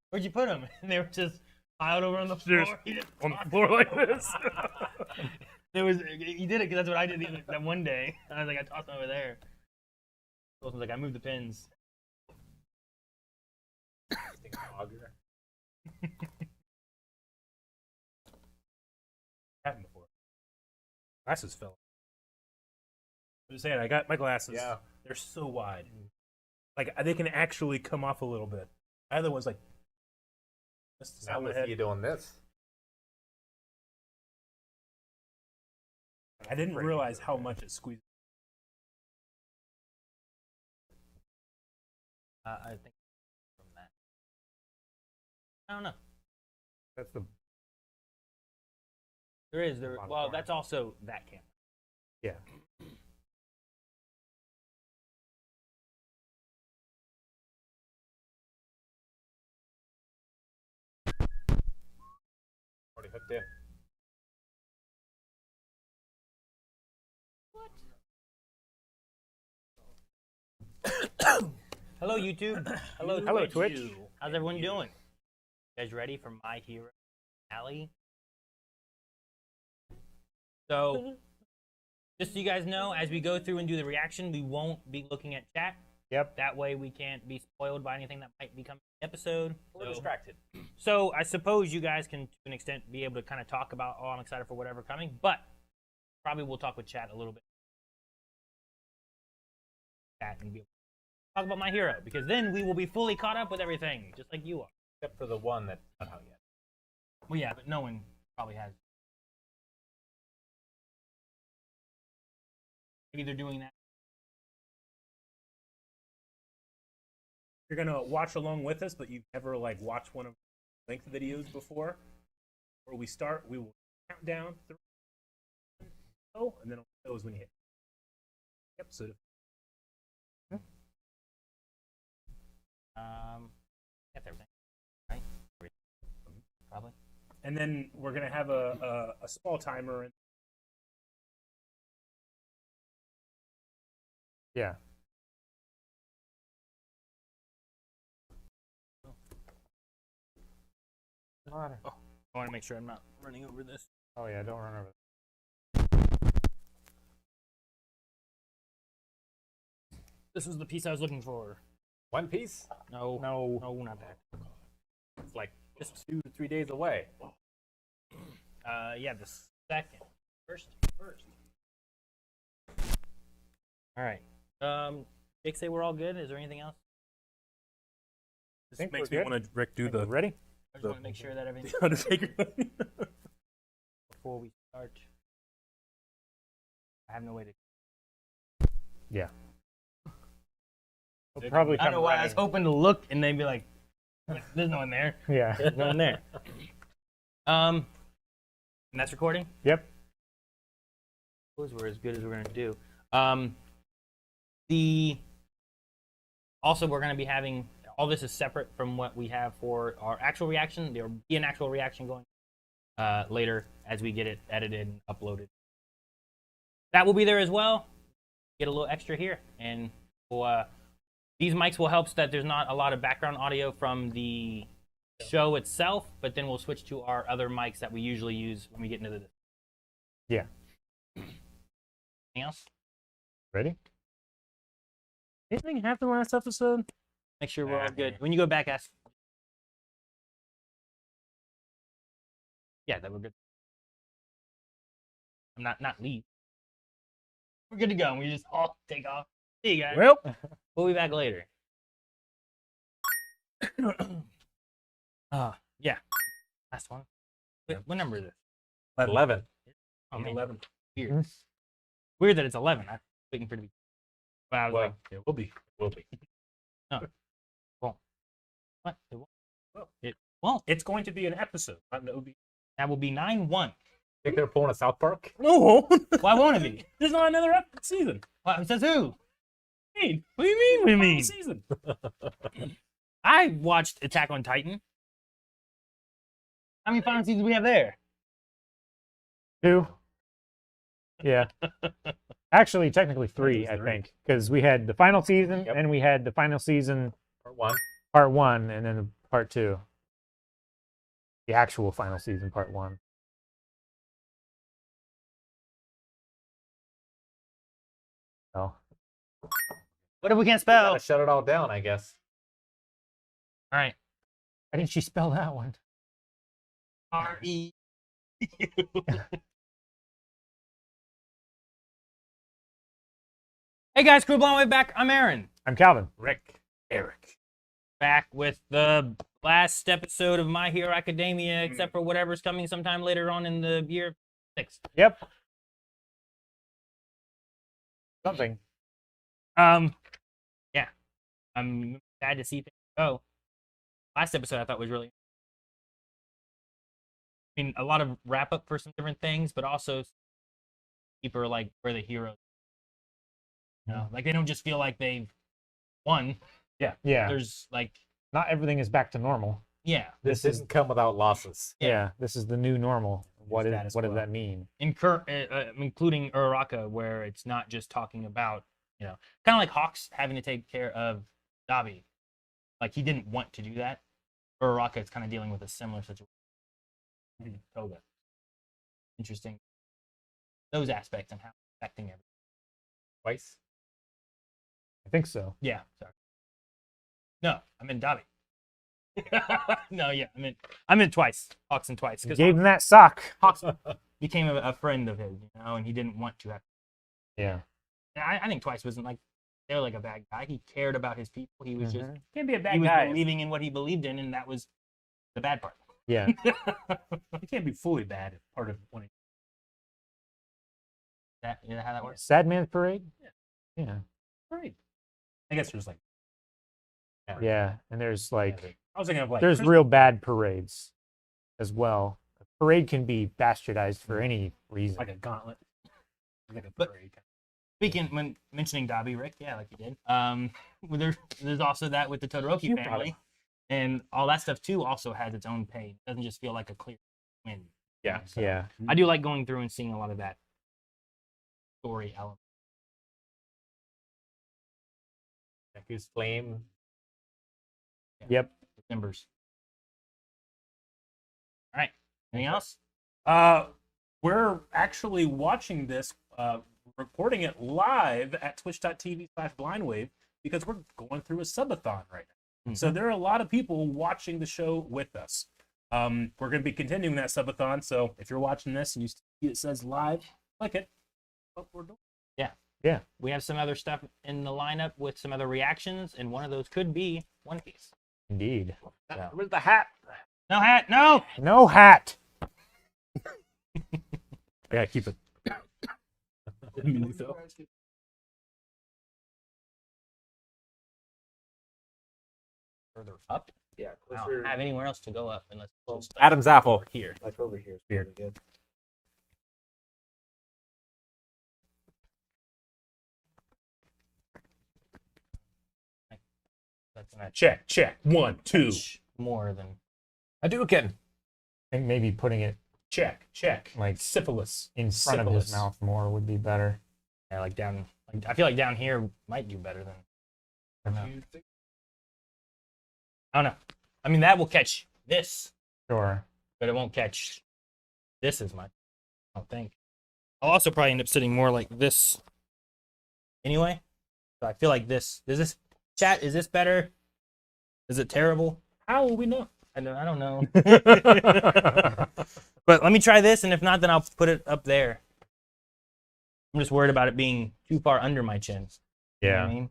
Where'd you put them? And they were just piled over on the floor. On the floor like this. He did it because that's what I did that one day. I was like, I tossed them over there. Wilson's like, I moved the pins. Happened before. Glasses fell. I'm just saying, I got my glasses. Yeah. They're so wide. Like, they can actually come off a little bit. My other one's like, Now with you doing this. I didn't realize how much it squeezed. I think from that. I don't know. That's the There is. Well, corner. that's also that camera. yeah. Already hooked in. Hello, YouTube. Hello, Twitch. How's everyone doing? You guys ready for My Hero Alley? So, just so you guys know, as we go through and do the reaction, we won't be looking at chat. Yep. That way we can't be spoiled by anything that might become an episode. We're distracted. So I suppose you guys can, to an extent, be able to kind of talk about, oh, I'm excited for whatever coming, but probably we'll talk with chat a little bit. Chat and be able to talk about My Hero, because then we will be fully caught up with everything, just like you are. Except for the one that's not out yet. Well, yeah, but no one probably has. Maybe they're doing that. You're gonna watch along with us, but you've never like watched one of the length videos before. Where we start, we will count down 3, and then it goes when you hit episode. That's everything, right? Probably. And then we're gonna have a small timer. And Yeah. Oh, I want to make sure I'm not running over this. Oh yeah, don't run over. This was the piece I was looking for. One Piece? No, No. no, not that. It's like just 2 to 3 days away. Yeah, the second. First. All right. Jake, say we're all good. Is there anything else? this think makes we're me good. want to Rick do the Ready? I just want to make sure that everything Undertaker. before we start. I have no way to. Yeah. We'll probably I don't come know why I was running. hoping to look and they'd be like, "There's no one there. Yeah. There's no one there." And that's recording. Yep. Those were as good as we're gonna do. Also we're gonna be having all this is separate from what we have for our actual reaction. There will be an actual reaction going later as we get it edited and uploaded. That will be there as well. Get a little extra here, and we'll, these mics will help so that there's not a lot of background audio from the show itself. But then we'll switch to our other mics that we usually use when we get into the. Yeah. Anything else? Ready? Anything happen last episode? Make sure we're all good. When you go back, ask. Yeah, that we're good. I'm not leave. We're good to go. We just all take off. See you guys. Well, We'll be back later. Yeah. Last one. Wait, what number is it? 11. Oh, man. 11. Weird. Weird that it's 11. I'm waiting for it to be. But I was Well, like, It will be. will be. what? It won't. Well. It won't. It's going to be an episode. Not an OB. That will be 9-1. Think they're pulling a South Park? No. Why won't it be? There's not another season. What, says who? What What do you mean? What do you mean? Season. I watched Attack on Titan. How many final seasons do we have there? 2. Yeah. Actually, technically 3, I 3. think, because we had the final season, Yep. and we had the final season Part 1. part 1, and then part 2. the actual final season, part 1. Oh, What if we can't Gotta spell? shut it all down, I guess. All right. why didn't she spell that one? R-E. Hey guys, Crew Blonde Wave back. I'm Aaron. I'm Calvin. Rick. Eric. Back with the last episode of My Hero Academia, except for whatever's coming sometime later on in the year 6. Yep. Something. Yeah. I'm sad to see things go. Last episode I thought was really, I mean, a lot of wrap up for some different things, but also people are like where the heroes. You know, like they don't just feel like they've won. Yeah. There's like, Not everything is back to normal. yeah, This didn't come without losses. Yeah. This is the new normal. What Status does quo. that mean? including Uraraka, where it's not just talking about, you know, kind of like Hawks having to take care of Dabi. Like he didn't want to do that. Uraraka is kind of dealing with a similar situation. Toga. Interesting. Those aspects and how it's affecting everything. Twice. I think so. Yeah, sorry. No, I meant Dabi. No, yeah, I meant twice. Hawks and twice. You Because gave him that sock. Hawks became a friend of his, you know, and he didn't want to have. Yeah. And I think Twice wasn't like they're like a bad guy. He cared about his people. He was just Can't be a he bad was guy. believing in what he believed in, and that was the bad part. Yeah. You can't be fully bad if part of one. That you know how that works. Sad Man's Parade? Yeah. Right. I guess there's like. Yeah. And there's like, I was thinking of like. there's Christmas- real bad parades as well. A parade can be bastardized for any reason. like a gauntlet. Like a But- parade. Speaking when mentioning Dabi, Rick, yeah, like you did. Well, there's also that with the Todoroki You brought family, and all that stuff too. Also has its own pain. It doesn't just feel like a clear win. Yeah. So Yeah. I do like going through and seeing a lot of that story element. Who's flame? Yep. Members. All right. Anything else? We're actually watching this, recording it live at twitch.tv/blindwave because we're going through a subathon right now. So there are a lot of people watching the show with us. We're going to be continuing that subathon. So if you're watching this and you see it says live, click it. What we're doing. Yeah. We have some other stuff in the lineup with some other reactions, and one of those could be One Piece. Indeed. Yeah. Where's the hat? No hat, no. No hat. I gotta keep it. Didn't mean to so. Further up. Yeah. I don't have anywhere else to go up unless it's Adam's apple. here. Like over here. It's really good. That's not Check. 1, 2. much more than Hadouken. I think maybe putting it Check. like Syphilis. in front of his Syphilis. mouth more would be better. yeah, like down. Like, I feel like down here might do better than. I don't know. I don't know. I mean, that will catch this, Sure. but it won't catch this as much. I don't think. I'll also probably end up sitting more like this. Anyway, so I feel like this. Is this chat? Is this better? Is it terrible? How will we know? I don't know. But let me try this, and if not, then I'll put it up there. I'm just worried about it being too far under my chin. You know what I mean?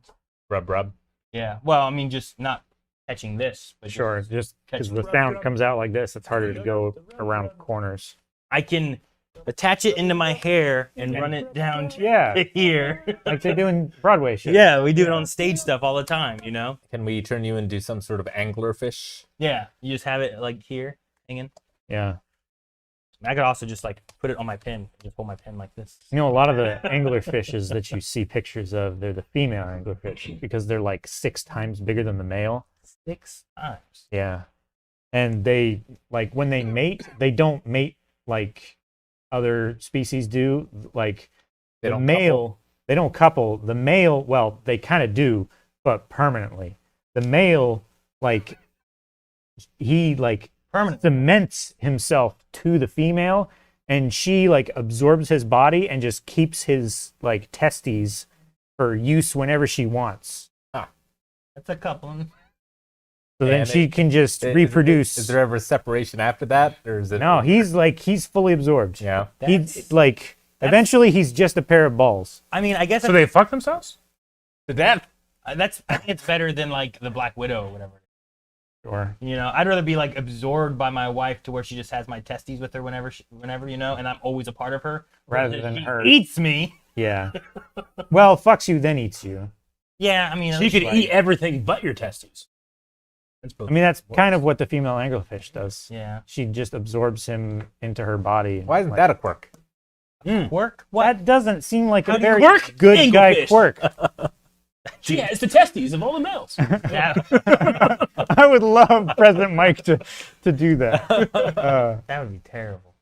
Rub. Yeah. Well, I mean, just not catching this. But Sure. just- Just because catch- the sound comes out like this, it's harder to go around corners. I can attach it into my hair and run it down to Yeah. here. Like they do in Broadway shows. Yeah, we do it on stage stuff all the time, you know? Can we turn you into some sort of anglerfish? Yeah. You just have it like here, hanging. Yeah. I could also just like put it on my pen, just hold my pen like this. You know, a lot of the anglerfishes that you see pictures of, they're the female anglerfish because they're like 6 times bigger than the male. 6 times. Yeah. And they, like, when they mate, they don't mate like other species do. Like, They the don't male, they don't couple. The male, well, they kind of do, but permanently. The male, like, he, like, Permanent. cements himself to the female, and she like absorbs his body and just keeps his like testes for use whenever she wants. That's a coupling. So then And she can just reproduce. Is there ever separation after that, or is it? No, he's fully absorbed. Yeah. He's like eventually he's just a pair of balls. I mean, I guess So they fuck themselves? That I think it's better than like the Black Widow or whatever. Sure. You know, I'd rather be like absorbed by my wife to where she just has my testes with her whenever you know, and I'm always a part of her, Rather than she her. eats me. Yeah. Well, fucks you, then eats you. Yeah, I mean, She could eat everything but your testes. That's both. I mean, that's kind of what the female anglerfish does. Yeah. She just absorbs him into her body. why isn't that a quirk? Work? That doesn't seem like How a do you very work, good guy anglerfish? quirk. She has the testes of all the males. Yeah. I would love President Mike to do that. That would be terrible.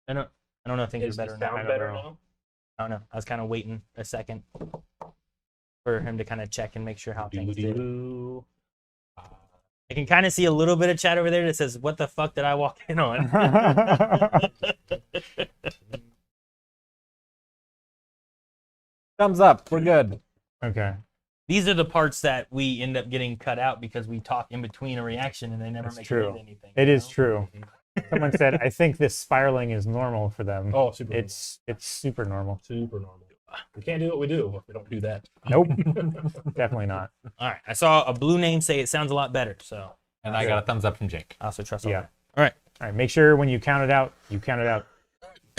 I don't know if things Is are the better now. sound better now? I don't know. I was kind of waiting a second for him to kind of check and make sure how things did. Doo-doo-doo. I can kind of see a little bit of chat over there that says, "What the fuck did I walk in on?" Thumbs up. We're good. Okay. These are the parts that we end up getting cut out because we talk in between a reaction and they never That's make true. it anything. It you is know? true. Someone said, I think this spiraling is normal for them. Oh, super It's super normal. super normal. We can't do what we do if we don't do that. Nope. Definitely not. All right. I saw a blue name say it sounds a lot better, so And I got a thumbs up from Jake. I also trust. Yeah. All right. All right. Make sure when you count it out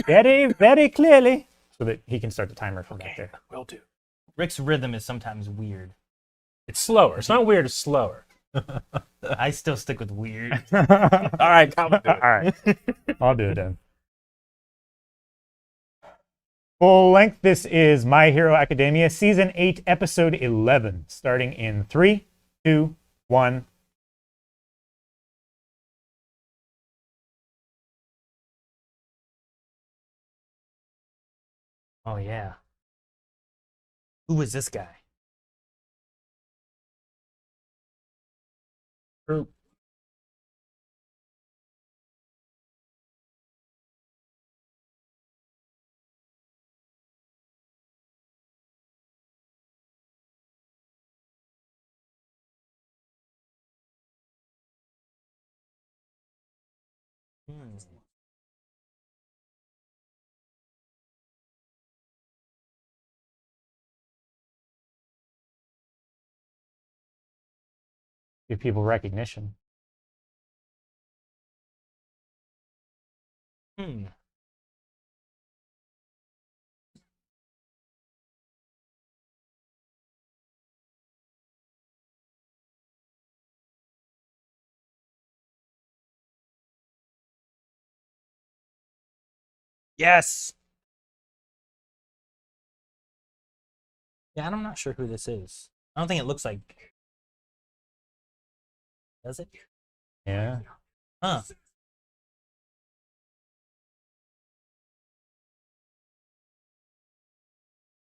very, very clearly so that he can start the timer from back there. Will do. Rick's rhythm is sometimes weird. It's slower. It's not weird. It's slower. I still stick with weird. All right, Tom, do it. All right. I'll do it then. Full length, this is My Hero Academia, Season 8, Episode 11, starting in 3, 2, 1. Oh yeah. Who was this guy? True. Give people recognition. Hmm. Yes. Yeah, I'm not sure who this is. I don't think it looks like. Does it? Yeah. Huh.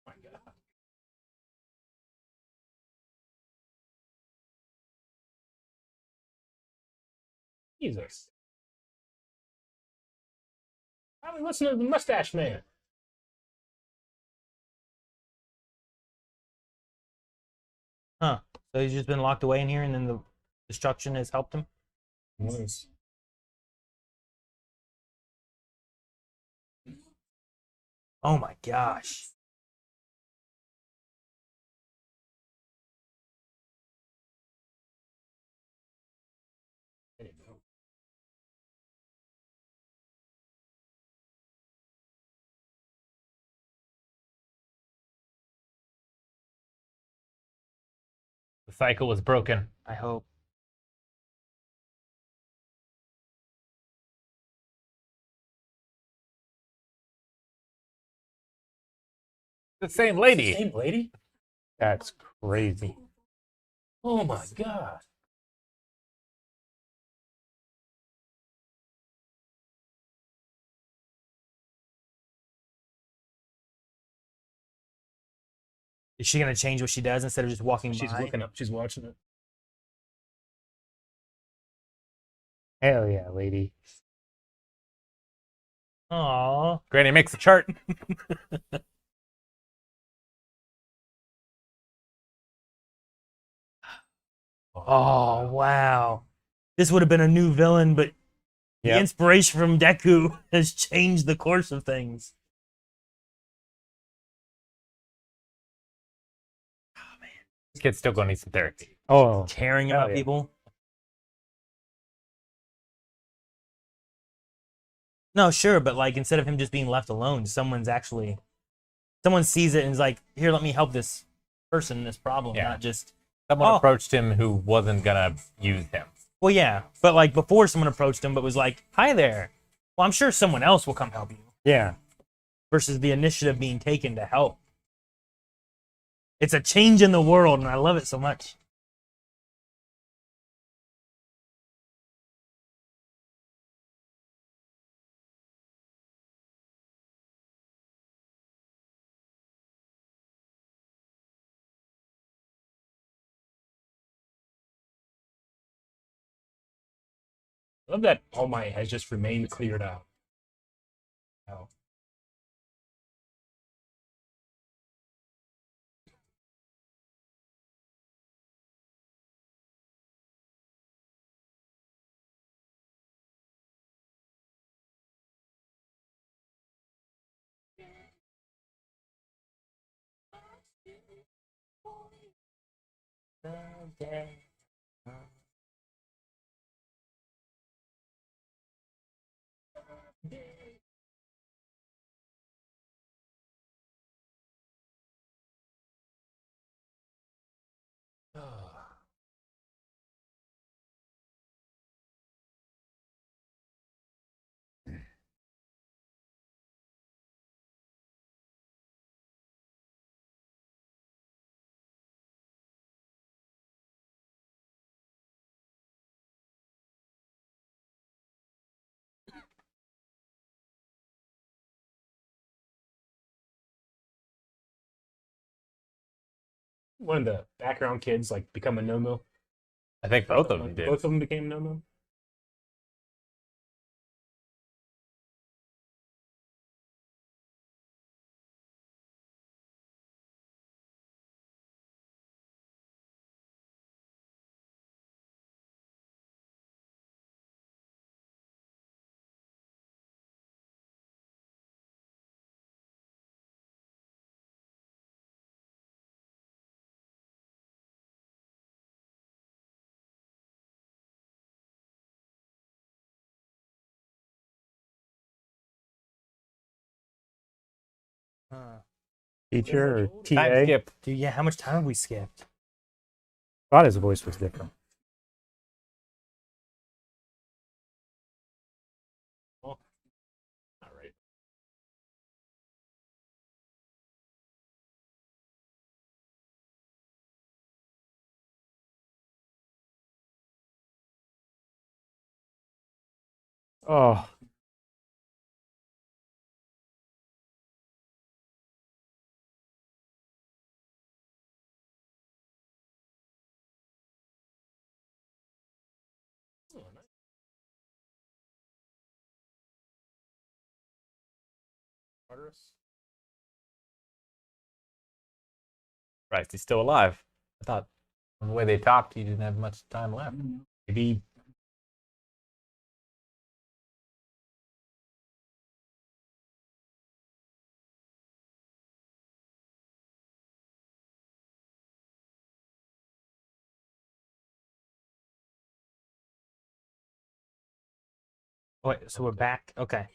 My God. Jesus. How we listen to the mustache man? Huh. So he's just been locked away in here, and then the destruction has helped him. Nice. Oh my gosh. The cycle was broken. I hope. The same lady. Same lady? That's crazy. Oh my God. Is she gonna change what she does instead of just walking She's by? looking up. She's watching it. Hell yeah, lady. Aw. Granny makes a chart. Oh, wow. This would have been a new villain, but the Yep. inspiration from Deku has changed the course of things. This kid's still going to need some therapy. Oh, Caring hell about yeah. people. No, sure, but like instead of him just being left alone, someone sees it and is like, here, let me help this person, this problem, Yeah. not just Someone Oh. approached him who wasn't going to use him. well, yeah, but like before someone approached him, but was like, hi there. Well, I'm sure someone else will come help you. Yeah. Versus the initiative being taken to help. It's a change in the world, and I love it so much. I love that All Might has just remained cleared out. Oh. One of the background kids like become a Nomo. I think both of them did. Both of them became Nomo. Teacher or Time TA. skip. Dude, yeah, how much time have we skipped? Thought his voice was different. Well, all right. Oh, Oh, nice. Tartarus. Christ, he's still alive. I thought from the way they talked, he didn't have much time left. maybe Wait, so we're back? Okay.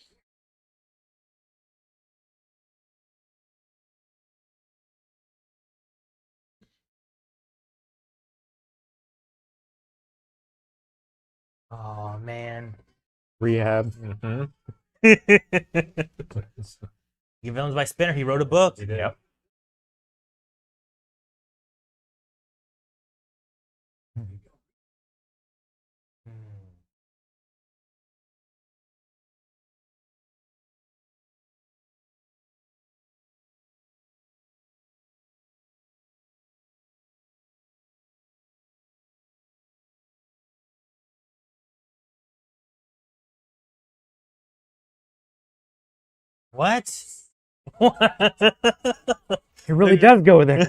Oh, man. rehab. Mm-hmm. Give Villains by Spinner. He wrote a book. He did. Yep. What? What? It really does go there.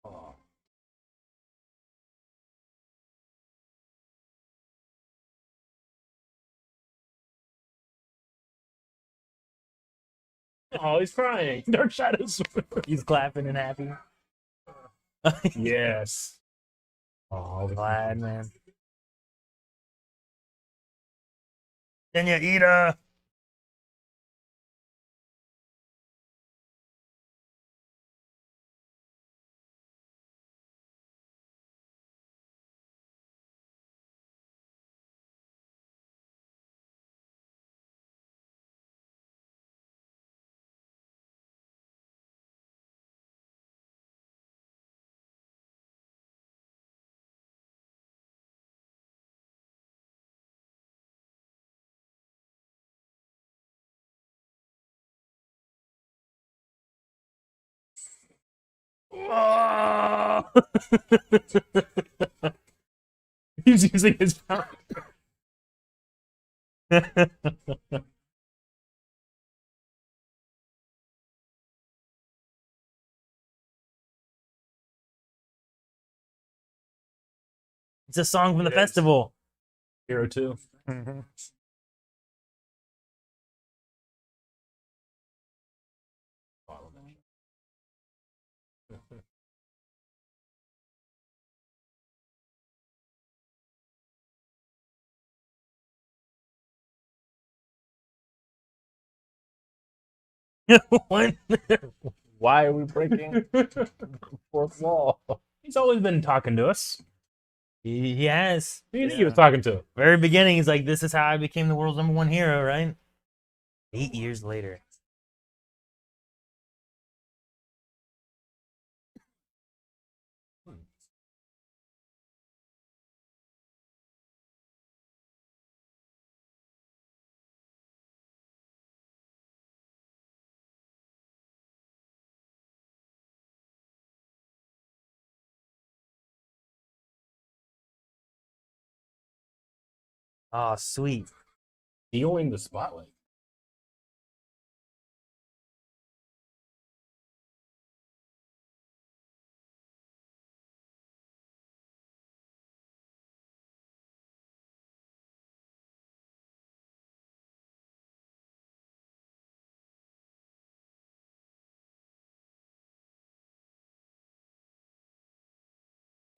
Oh. Oh, he's crying. Dark Shadows. He's clapping and happy. Yes. Oh, glad, man. Can you eat a? Oh! He's using his power. It's a song from the It is. festival. Hero 2. Mhm. What? Why are we breaking the fourth wall? He's always been talking to us. He has. Who do you think he was talking to? Very beginning, he's like, "This is how I became the world's #1 hero." Right? 8 years later. Oh, sweet. Stealing the spotlight.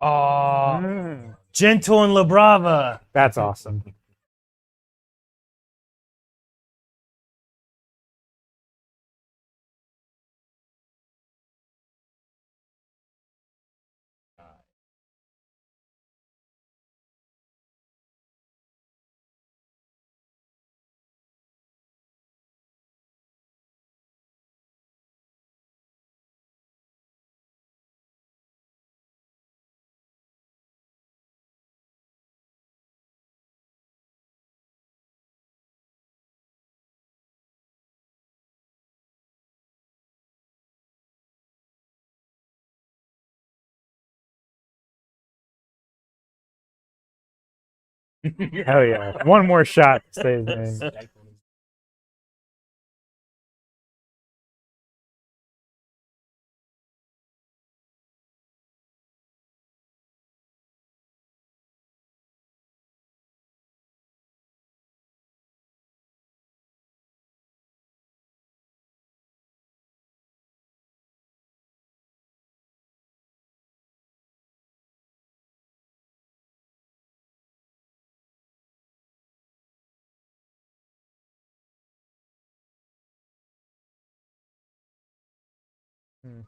Oh, Mm. Gentle and La Brava. That's awesome. Hell yeah. One more shot to say his name. Hmm.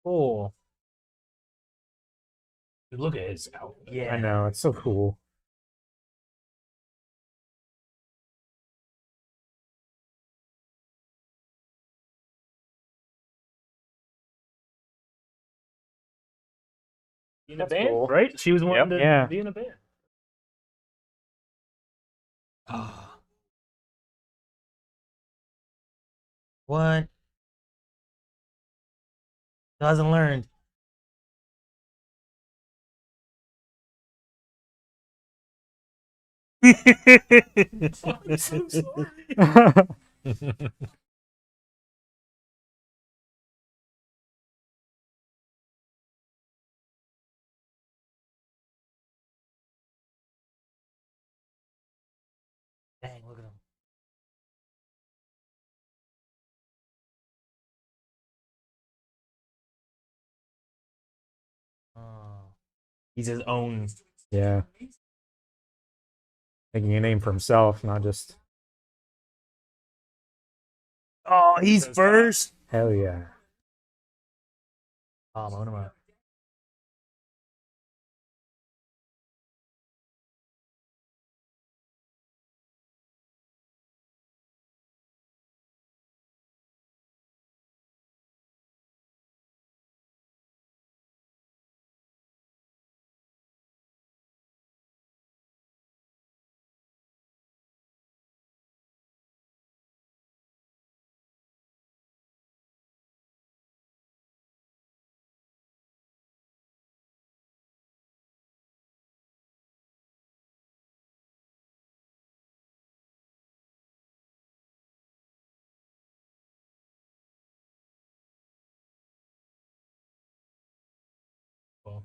cool. Dude, look at his outfit. Yeah. I know, it's so cool. Be in a That's band, cool. right? She was wanting to Yeah. be in a band. Ah. What? Still hasn't learned. I'm so sorry. Dang, look at him. Oh. He's his own. Yeah. Making a name for himself, not just Oh, he's Those first. hell yeah. Oh, Monoma.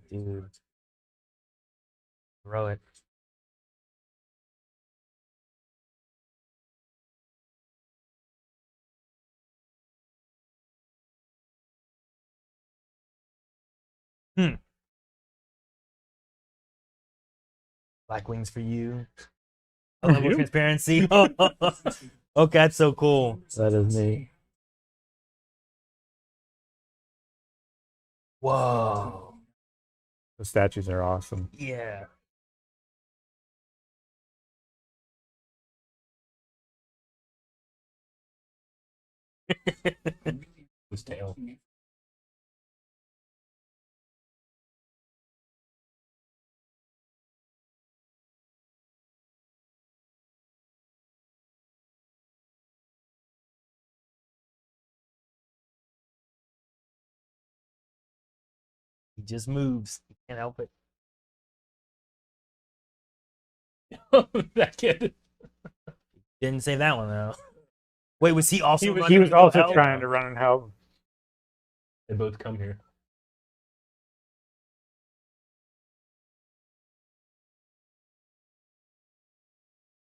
Dude. Throw it. Hmm. Black wings for you. A level of you? transparency. Okay, that's so cool. That is neat. Whoa. The statues are awesome. Yeah. His tail. He just moves. He can't help it. That kid. Didn't save that one though. Wait, was he also? He was- running He was to go also help? trying to run and help. They both come here.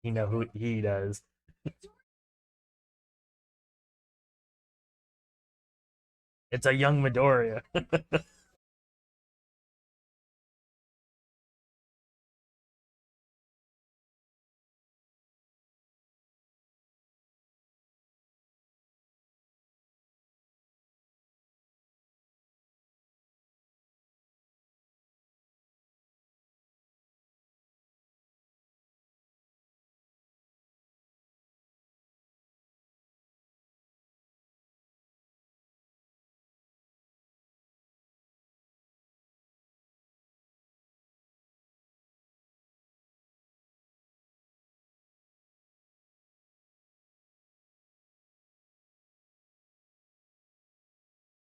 You know who he does. It's a young Midoriya.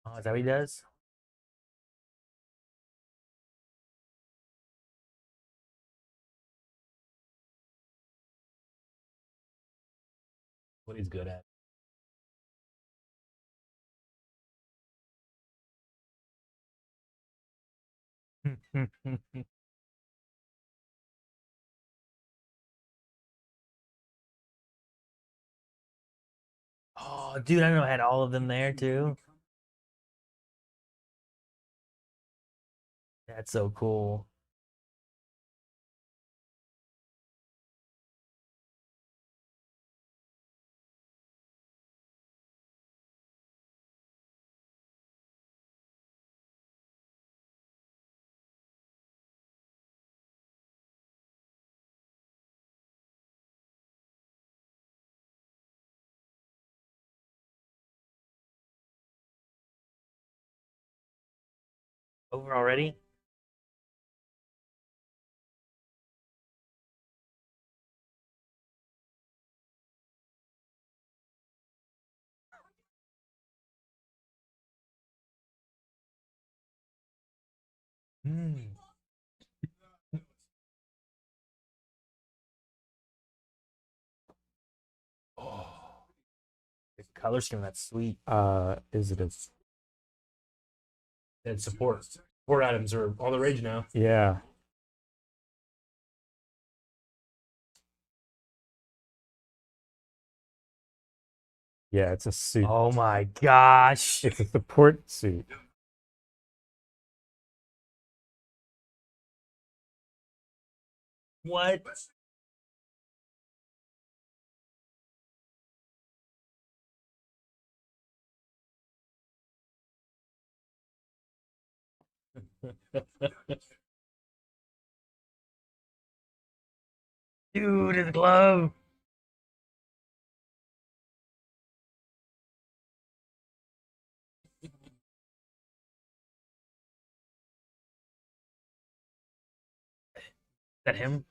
Oh, is that what he does? What he's good at. Oh, dude, I know I had all of them there too. That's so cool. Over already? Mm. Oh, The color scheme, that's sweet. Is it a? And support items are all the rage now. Yeah. Yeah, it's a suit. Oh my gosh. It's a support suit. What? Dude, his glove. Is that him?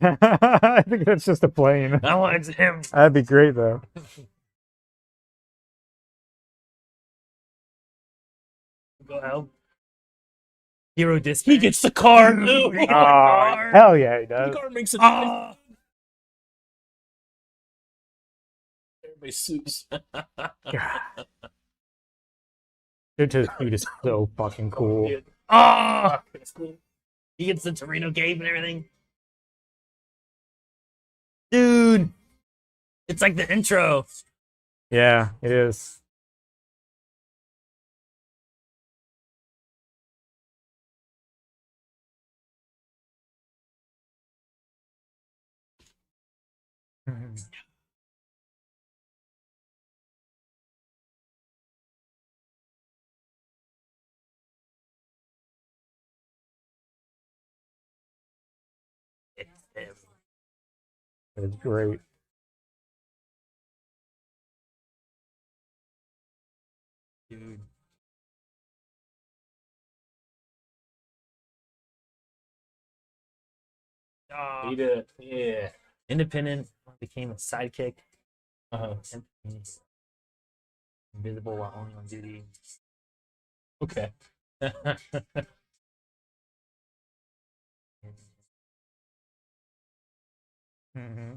I think that's just a plane. No, it's him. That'd be great though. Go help. Hero disc. He gets the car too. He gets the Oh, car. hell yeah, he does. car makes it. Ah. Everybody suits. Their suit is so fucking cool. Ah. He gets the Torino cape and everything. Dude, it's like the intro. Yeah, it is. It's him. It's great. Dude. Ah. He did. Yeah. Independent became a sidekick. Uh-huh. Invisible while only on duty. Okay. Mm-hmm.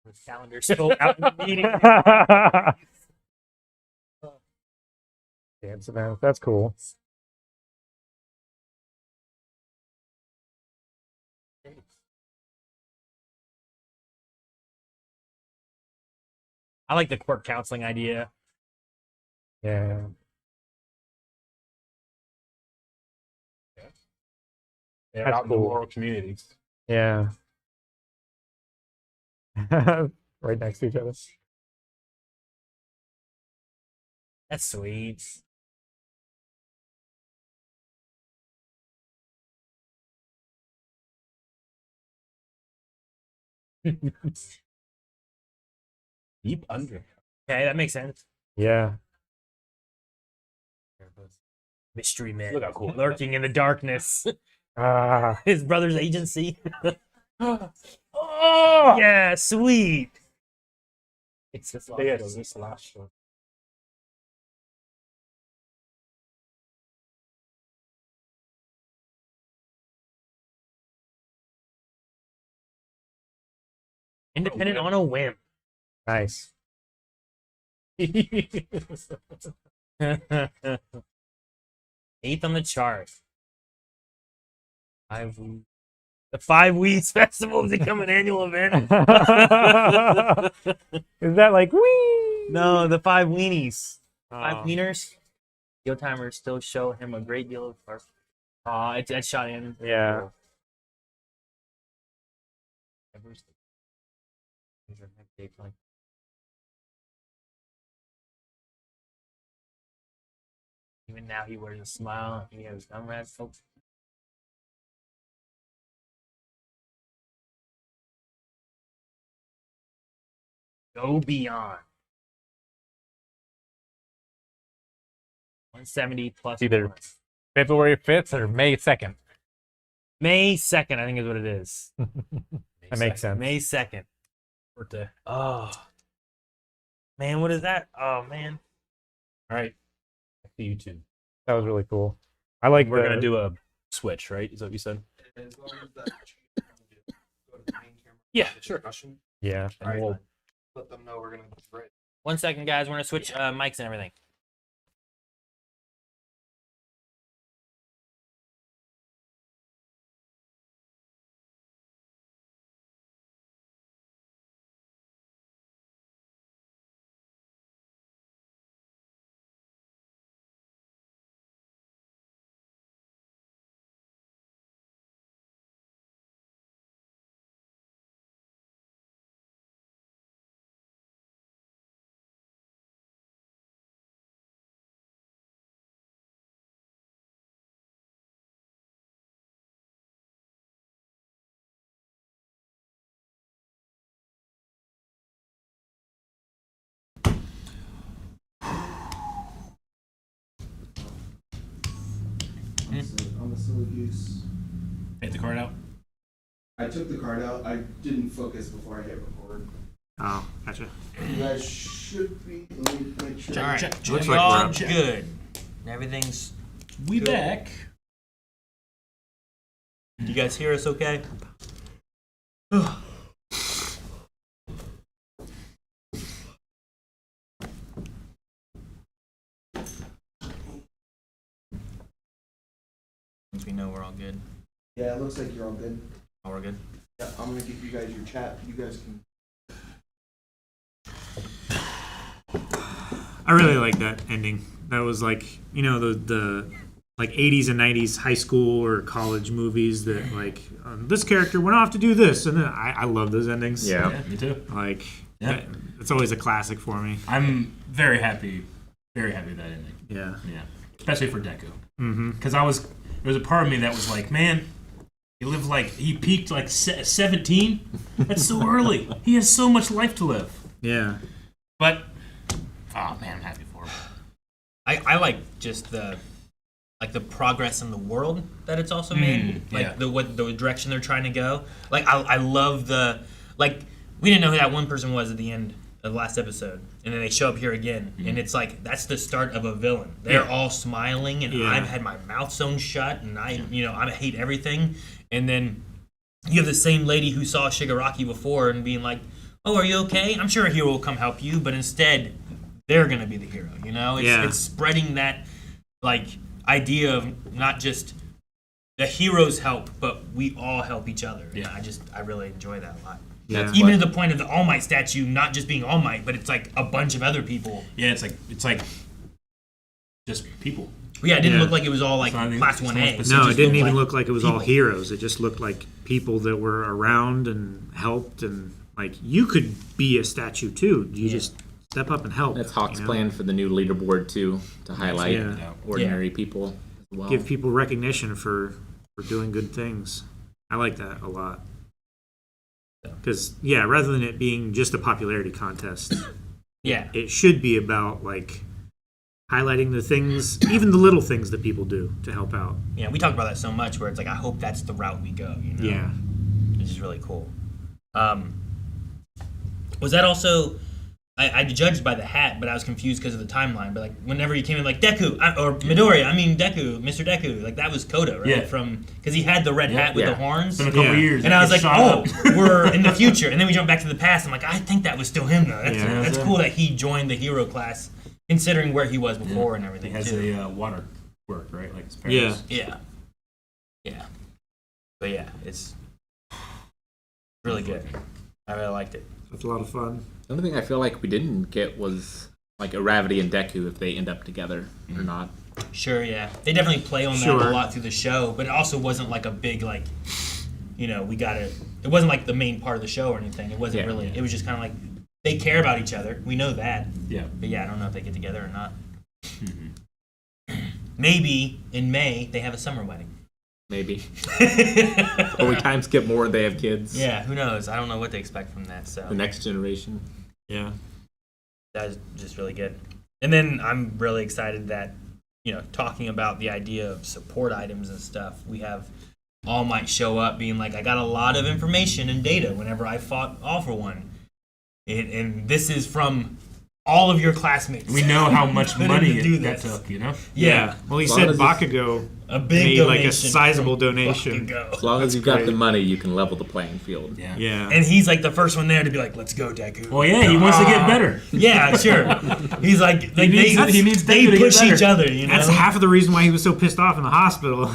The calendar still out in the meeting. Dance event. That's cool. I like the court counseling idea. Yeah. They're That's out in the cool. rural communities. Yeah. Right next to each other. That's sweet. Deep under. Okay, that makes sense. Yeah. Mystery man. Look how cool. Lurking in the darkness. Ah. His brother's agency. Oh! Yeah, sweet. It's this last show. Independent on a whim. Nice. Eighth on the chart. The 5 Weeks Festival has become an annual event. Is that like wee? No, the 5 Weenies. Oh. 5 Wieners. Steel timers still show him a great deal of art. It's shot in. Yeah. Even now, he wears a smile. He has comrades. Folks. Go beyond. 170 plus Either bonus. February 5th or May 2nd. May 2nd, I think is what it is. That makes sense. May 2nd. Birthday. Oh. Man, what is that? Oh, man. All right. Back to YouTube. That was really cool. I like. We're gonna do a switch, right? Is that what you said? As long as that go to the main camera. Yeah, sure. Discussion, Yeah. And then we'll let them know we're gonna right. 1 second, guys. We're going to switch mics and everything. On the silly goose. take the card out. I took the card out. I didn't focus before I hit record. Oh, gotcha. You guys should be. Let me make sure. All right. check. Looks We're like we're all up. good. Everything's. We Good. back. Do you guys hear us okay? Once we know we're all good. Yeah, it looks like you're all good. Oh, we're good. Yeah, I'm gonna give you guys your chat. You guys can. I really like that ending. That was like, you know, the like 80s and 90s high school or college movies that like this character went off to do this, and then I love those endings. Yeah. Me too. Like Yeah. it's always a classic for me. I'm very happy with that ending. Yeah. Yeah, especially for Deku. Mm-hmm. Because there was a part of me that was like, man, he peaked like 17. That's so early. He has so much life to live. Yeah. But, oh man, I'm happy for him. I like just the progress in the world that it's also made. Like yeah. the direction they're trying to go. Like I love we didn't know who that one person was at the end of the last episode, and then they show up here again, and it's like that's the start of a villain. They're all smiling, and Yeah. I've had my mouth sewn shut, and I hate everything. And then you have the same lady who saw Shigaraki before and being like, "Oh, are you okay? I'm sure a hero will come help you," but instead they're gonna be the hero. It's spreading that like idea of not just the heroes help, but we all help each other. Yeah. And I really enjoy that a lot. Yeah. Even to the point of the All Might statue not just being All Might, but it's like a bunch of other people. Yeah, it's like just people. Yeah, it didn't Yeah. look like it was all like It's not even- class it's not 1A. specific. No, it just didn't looked even like look like it was all people. heroes. It just looked like people that were around and helped, and like you could be a statue too. You just step up and help. That's Hawk's you know? plan for the new leaderboard too, to highlight Yeah. ordinary people as well. Give people recognition for doing good things. I like that a lot. Because rather than it being just a popularity contest, Yeah. it should be about like highlighting the things, even the little things that people do to help out. Yeah, we talk about that so much where it's like I hope that's the route we go, Yeah. Which is really cool. Was that also I judged by the hat, but I was confused because of the timeline. But like whenever he came in, like Deku or Midoriya, Deku, Mr. Deku, like that was Koda, right? Yeah. Because he had the red hat with the Yeah. horns. It's been a couple Yeah. years. And I was like, It shot oh, up. we're in the future. And then we jump back to the past. I'm like, I think that was still him, though. Yeah. That's cool that he joined the hero class, considering where he was before and He everything, has too. a water work, right? Like his parents. Yeah. Yeah. But yeah, it's really good. I really liked it. It's a lot of fun. The only thing I feel like we didn't get was like Aravity and Deku if they end up together or not. Sure, yeah. They definitely play on that Sure. a lot through the show, but it also wasn't like a big, like, we got to. It wasn't like the main part of the show or anything. It wasn't Yeah. really. It was just kind of like they care about each other. We know that. Yeah. But yeah, I don't know if they get together or not. Maybe in May they have a summer wedding. Maybe. Or we time skip more, they have kids. Yeah, who knows? I don't know what they expect from that. So The next generation. Yeah. that is just really good. And then I'm really excited that talking about the idea of support items and stuff, we have All Might show up being like, I got a lot of information and data whenever I fought All for One. And this is from all of your classmates. We know how much money do that this. took, you know? Yeah. Well, he As long said as Bakugo A big made donation. like a sizable donation. Bakugo. As long as you've got great. the money, you can level the playing field. Yeah. Yeah. And he's like the first one there to be like, let's go, Deku. Well, yeah, he wants to get better. Yeah, sure. He's like they needs Deku to they get push better. each other, you know? That's half of the reason why he was so pissed off in the hospital.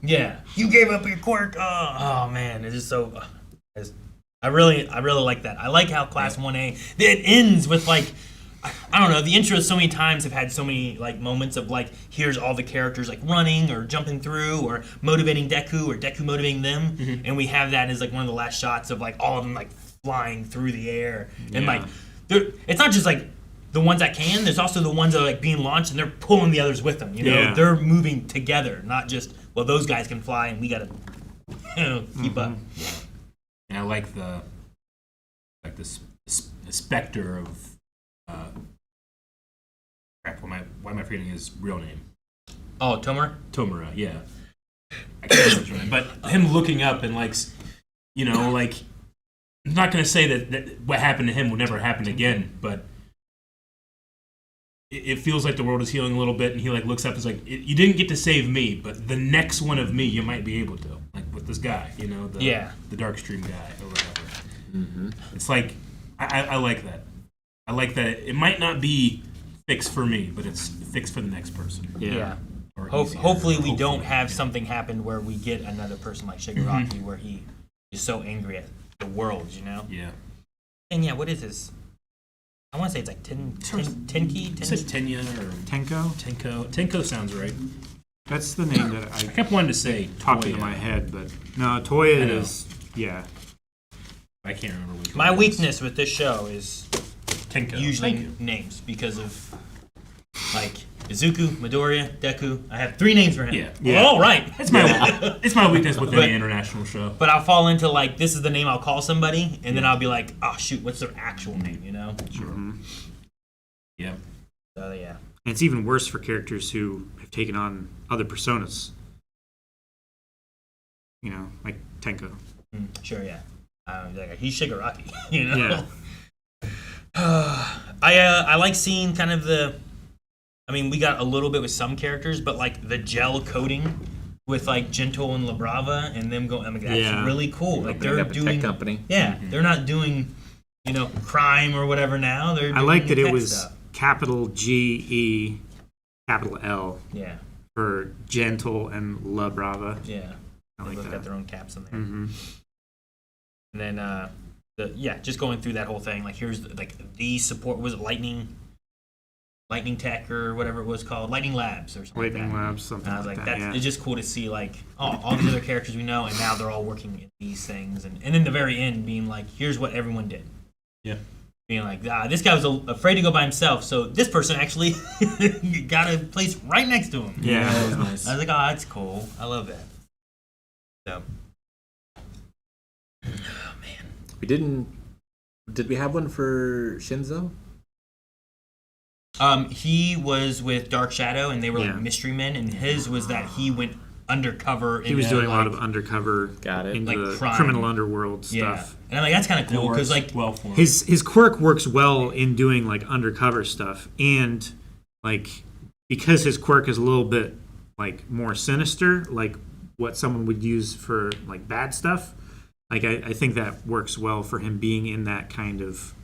Yeah. You gave up your quirk. Oh man, it's just so. I really like that. I like how Class 1A it ends with like. I don't know. The intros so many times have had so many like moments of like here's all the characters like running or jumping through or motivating Deku or Deku motivating them, and we have that as like one of the last shots of like all of them like flying through the air and like it's not just like the ones that can. There's also the ones that are like being launched and they're pulling the others with them. You know, Yeah. they're moving together, not just well those guys can fly and we gotta keep up. And I like the specter of crap. Why am I forgetting his real name? Oh, Tomura. Tomura. Yeah. I can't remember his real name. But him looking up and like, like I'm not gonna say that what happened to him will never happen again, but it feels like the world is healing a little bit, and he like looks up and is like, you didn't get to save me, but the next one of me you might be able to, like with this guy, the Darkstream guy or whatever. Mm-hmm. It's like I like that. I like that it might not be fixed for me, but it's fixed for the next person. Yeah. Or easier, Hopefully we don't hopefully, have yeah. something happen where we get another person like Shigaraki where he is so angry at the world, you know? Yeah. And yeah, what is his? I want to say it's like Tenki? Is it Tenya or Tenko? Tenko? Tenko sounds right. That's the name that I I kept wanting to say popped into Toya. my head, but no, Toya I know. is I can't remember which My one it is. weakness with this show is Tenko. usually Thank you. names because of like Izuku, Midoriya, Deku. I have 3 names for him. Yeah. Yeah. All right. It's my weakness with But- any international show. But I'll fall into like this is the name I'll call somebody, and then I'll be like, oh shoot, what's their actual name? You know? Sure. Yeah. So yeah. and it's even worse for characters who have taken on other personas. You know, like Tenko. Sure, yeah. Like, he's Shigaraki, you know. Yeah. I like seeing kind of the. I mean, we got a little bit with some characters, but like the gel coating with like Gentle and La Brava and them going. I mean, that's Yeah. really cool. Like Opening they're up a doing. tech company. Yeah, they're not doing, crime or whatever now. They're. I doing like that it tech was stuff. capital G-E, capital L Yeah, for Gentle and La Brava. yeah. I They like both got that. their own caps in there. Mm-hmm. And then just going through that whole thing. Like here's the support. Was it Lightning Tech or whatever it was called? Lightning Labs or something. Lightning like that. Labs, something And I was like like, that. that's Yeah. it's just cool to see like all these other characters we know, and now they're all working in these things, and in the very end being like, here's what everyone did. Yeah. Being like, this guy was afraid to go by himself, so this person actually got a place right next to him. Yeah. That was nice. I was like, oh, that's cool. I love that. So, We didn't. Did we have one for Shinzo? he was with Dark Shadow, and they were Yeah. like mystery men, and his was that he went undercover. He was doing a lot of undercover Got it. into Like the crime. criminal underworld yeah, stuff. and I'm like, that's kind of That cool because works like well for him. His quirk works well in doing like undercover stuff, and like because his quirk is a little bit like more sinister, like what someone would use for like bad stuff. Like I think that works well for him being in that kind of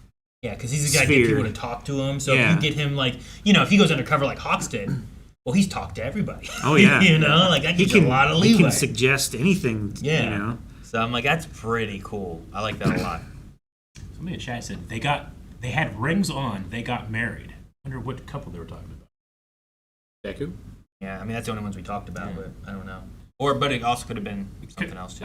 yeah, because he's the guy to get sphere. people to talk to him. So Yeah. if you get him like if he goes undercover like Hawks did, well, he's talked to everybody. Oh yeah, like that he gives you can a lot of he leeway. can suggest anything. Yeah. You know? So I'm like, that's pretty cool. I like that a lot. Somebody in chat said they had rings on. They got married. I wonder what couple they were talking about. Deku? Yeah, I mean that's the only ones we talked about, Yeah. but I don't know. But it also could have been something else too.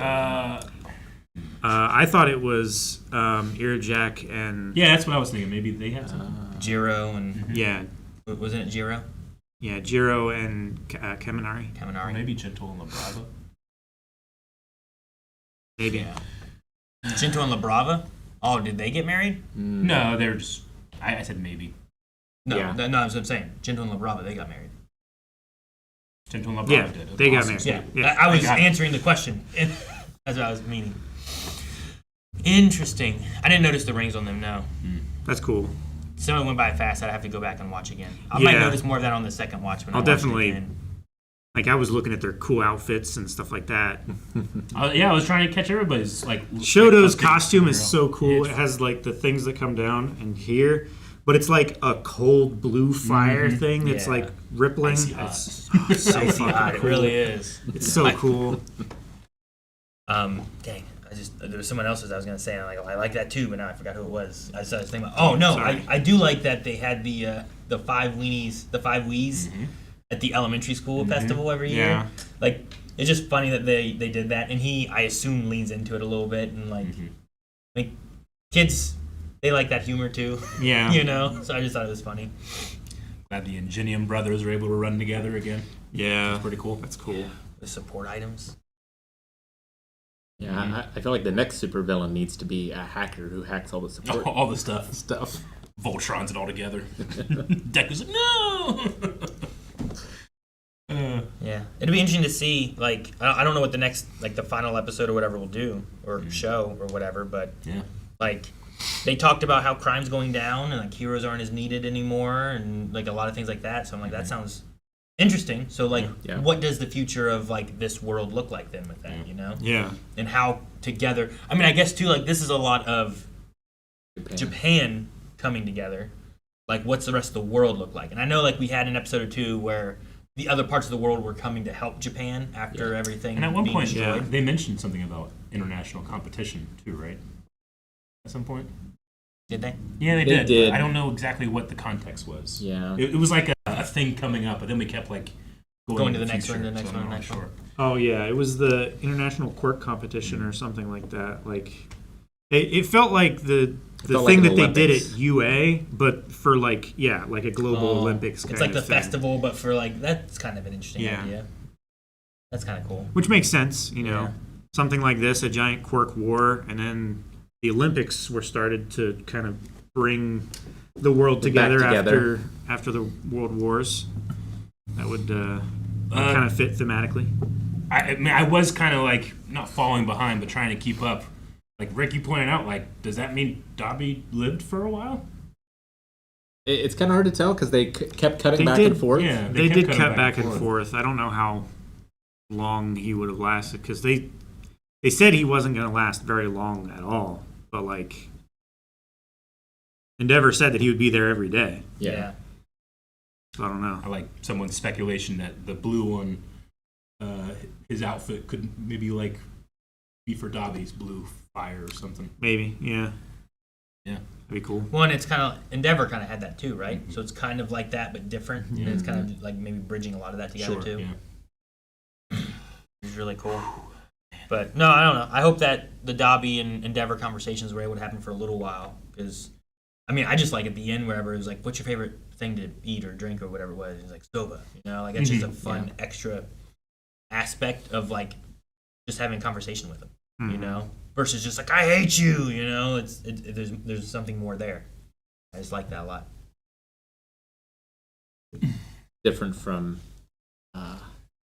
I thought it was Irajak and Yeah, that's what I was thinking. Maybe they had something. Jiro and yeah, wasn't it Jiro? Jiro and Kaminari. Or Kaminari. maybe Gentle and La Brava. Maybe. Yeah. Shinto and La Brava. Oh, did they get married? No, they're just. I said maybe. No, Yeah. no, that's what I'm saying. Shinto and La Brava, they got married. Gentle and LeBron Yeah, did. It was they got awesome. married. Yeah, Yeah. I was got it. answering the question. That's what I was meaning. Interesting. I didn't notice the rings on them. No. That's cool. Some of it went by fast. I'd have to go back and watch again. I might Yeah. notice more of that on the second watch. When I'll I watch it definitely- again. Like I was looking at their cool outfits and stuff like that. Yeah, I was trying to catch everybody's like. Shoto's like, costume is girl. so cool. Yeah, It has like the things that come down and here, but it's like a cold blue fire thing that's Yeah. like rippling. Icy hot. It's so Icy fucking hot, it cool. really is. It's so cool. Dang. There was someone else's I was gonna say. And I'm like, oh, I like that too, but now I forgot who it was. I was thinking about. Oh no, Sorry. I do like that they had the five weenies, the five wees at the elementary school festival every year. Yeah. Like it's just funny that they did that, and he I assume leans into it a little bit, and like kids they like that humor too. Yeah. You know, so I just thought it was funny. Glad the Ingenium brothers were able to run together again. Yeah. That's pretty cool. That's cool. The support items. Yeah, I feel like the next supervillain needs to be a hacker who hacks all the support All the stuff. stuff. Voltron's it all together. Deku's like, no! Yeah, it'd be interesting to see. Like, I don't know what the next, like, the final episode or whatever will do, or show or whatever. But Yeah. like, they talked about how crime's going down and like heroes aren't as needed anymore, and like a lot of things like that. So I'm like, that sounds interesting. So like, Yeah. what does the future of like this world look like then with that? You know, Yeah. and how together. I mean, I guess too. Like, this is a lot of Japan coming together. Like, what's the rest of the world look like? And I know, like, we had an episode or two where the other parts of the world were coming to help Japan after everything. And at one being point, destroyed. they mentioned something about international competition too, right? At some point. Did they? Yeah, they They did. did. I don't know exactly what the context was. Yeah. It was like a thing coming up, but then we kept like Going to into the next future, one, the next so I'm one, not next one. sure. Oh yeah, it was the international quirk competition or something like that. Like, it felt like the felt thing like that an they did Olympics. at UA, but for like like a global Oh, Olympics. It's kind like the of thing. festival, but for like that's kind of an interesting Yeah. idea. That's kind of cool. Which makes sense, you know. Yeah. Something like this, a giant quirk war, and then the Olympics were started to kind of bring the world Get back together, together. after the world wars. That would kind of fit thematically. I mean, I was kind of like not falling behind, but trying to keep up. Like Ricky pointed out, like, does that mean Dobby lived for a while? It's kind of hard to tell because they kept cutting They back did- and forth. Yeah, They kept did cutting cut back and forth. I don't know how long he would have lasted because they said he wasn't going to last very long at all. But like Endeavor said that he would be there every day. Yeah. So I don't know. I like someone's speculation that the blue one, his outfit could maybe like be for Dobby's blue fire or something. Maybe, yeah, Yeah. that'd be cool. One, it's kind of Endeavor kind of had that too, right? So it's kind of like that, but different. And it's kind of like maybe bridging a lot of that together too. Yeah. It's really cool. But no, I don't know. I hope that the Dobby and Endeavor conversations were able to happen for a little while because, I mean, I just like at the end wherever it was like, "What's your favorite thing to eat or drink or whatever it was?" It's like soba, you know, like it's just a fun extra aspect of like just having a conversation with them, you know, versus just like "I hate you," you know. There's something more there. I just like that a lot. Different from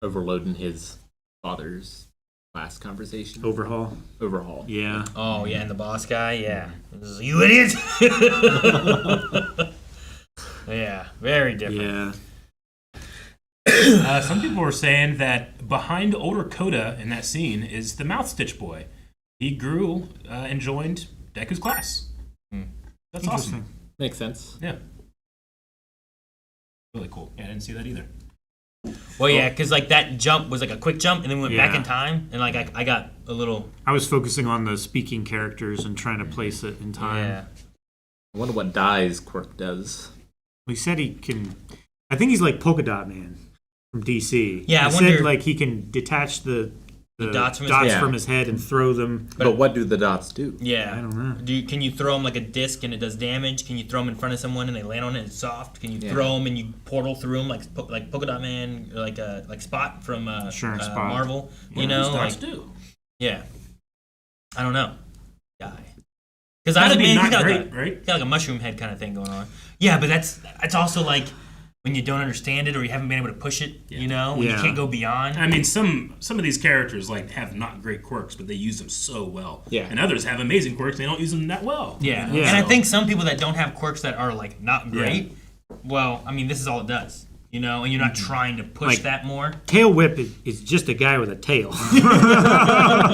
overloading his father's last conversation. Overhaul, Overhaul. yeah. Oh yeah, and the boss guy, yeah, This is, you idiot. Yeah, very different. Yeah, Some people were saying that behind older Coda in that scene is the Mouth Stitch boy. He grew and joined Deku's class. That's awesome. interesting. Makes sense. Yeah. Really cool. Yeah, I didn't see that either. Well, yeah, because like that jump was like a quick jump, and then we went back Yeah. in time, and like I got a little I was focusing on the speaking characters and trying to place it in time. yeah. I wonder what Dai's quirk does. He said he can. I think he's like Polka Dot Man from DC. Yeah, I he wonder- said like he can detach the dots from his head. from his head and throw them. But what do the dots do? Yeah. I don't know. Can you throw them like a disc and it does damage? Can you throw them in front of someone and they land on it and it's soft? Can you Yeah. throw them and you portal through them like Polka Dot Man, or like Spot from Sure, Spot. Marvel? You What know, do like stars do? yeah. I don't know. Guy. Because I Gotta was be man, not he's got great, like right? he's got like a mushroom head kind of thing going on. Yeah, but that's also like when you don't understand it or you haven't been able to push it, you know, when Yeah. you can't go beyond. I mean, some of these characters like have not great quirks, but they use them so well. Yeah. And others have amazing quirks, and they don't use them that well. Yeah. Yeah. And I So- think some people that don't have quirks that are like not great, well, I mean, this is all it does, you know, and you're not trying to push Like- that more. Tail whip is just a guy with a tail.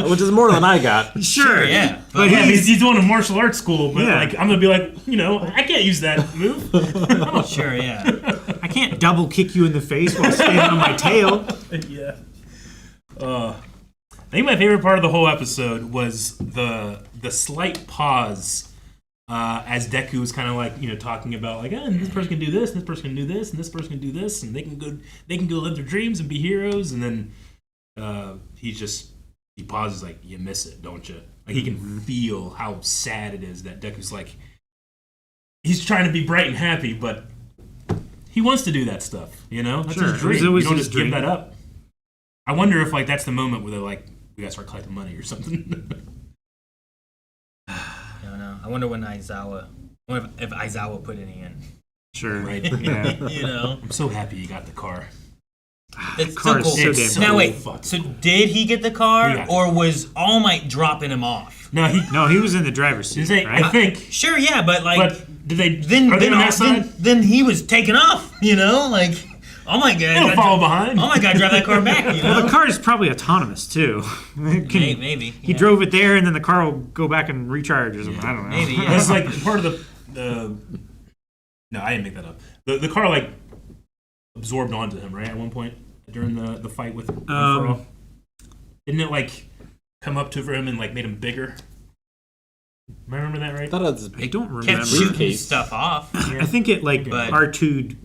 Which is more than I got. Sure, yeah. but Yeah, he's he's going to martial arts school, but Yeah. like I'm gonna be like, you know, I can't use that move. Sure, yeah. I can't double kick you in the face while standing on my tail. Yeah. I think my favorite part of the whole episode was the slight pause as Deku was kind of like, you know, talking about like, this person can do this, and this person can do this, and this person can do this, and they can go live their dreams and be heroes, and then he pauses like, you miss it, don't you? Like he can feel how sad it is that Deku's like, he's trying to be bright and happy, but he wants to do that stuff, you know? That's Sure, his it was dream. You always don't his just give dream. that up. I wonder if like that's the moment where they're like, we gotta start collecting money or something. I don't know. I wonder when Aizawa, if Aizawa put any in. Sure. Right. Yeah. You know? I'm so happy you got the car. It's car so is cool. so It's damn Now cool. wait, fucking so cool. did he get the car, He got the or was All Might dropping him off? No, he No, he was in the driver's seat, didn't say. right? I think. Sure, yeah, but like But did they? then are they then, on that side? then he was taking off. You know, like oh my god, They don't follow behind. Oh my god, drive that car back. You know, Well, the car is probably autonomous too. It can- maybe He yeah. drove it there, and then the car will go back and recharge or something. I don't know. Maybe, yeah. That's like part of the. No, I didn't make that up. The car like absorbed onto him, right? At one point during the fight with Furl. Didn't it like come up to him and like made him bigger? Am I remember that right? I thought it was I don't remember. kept shooting Briefcase. stuff off. I think it like But- R2'd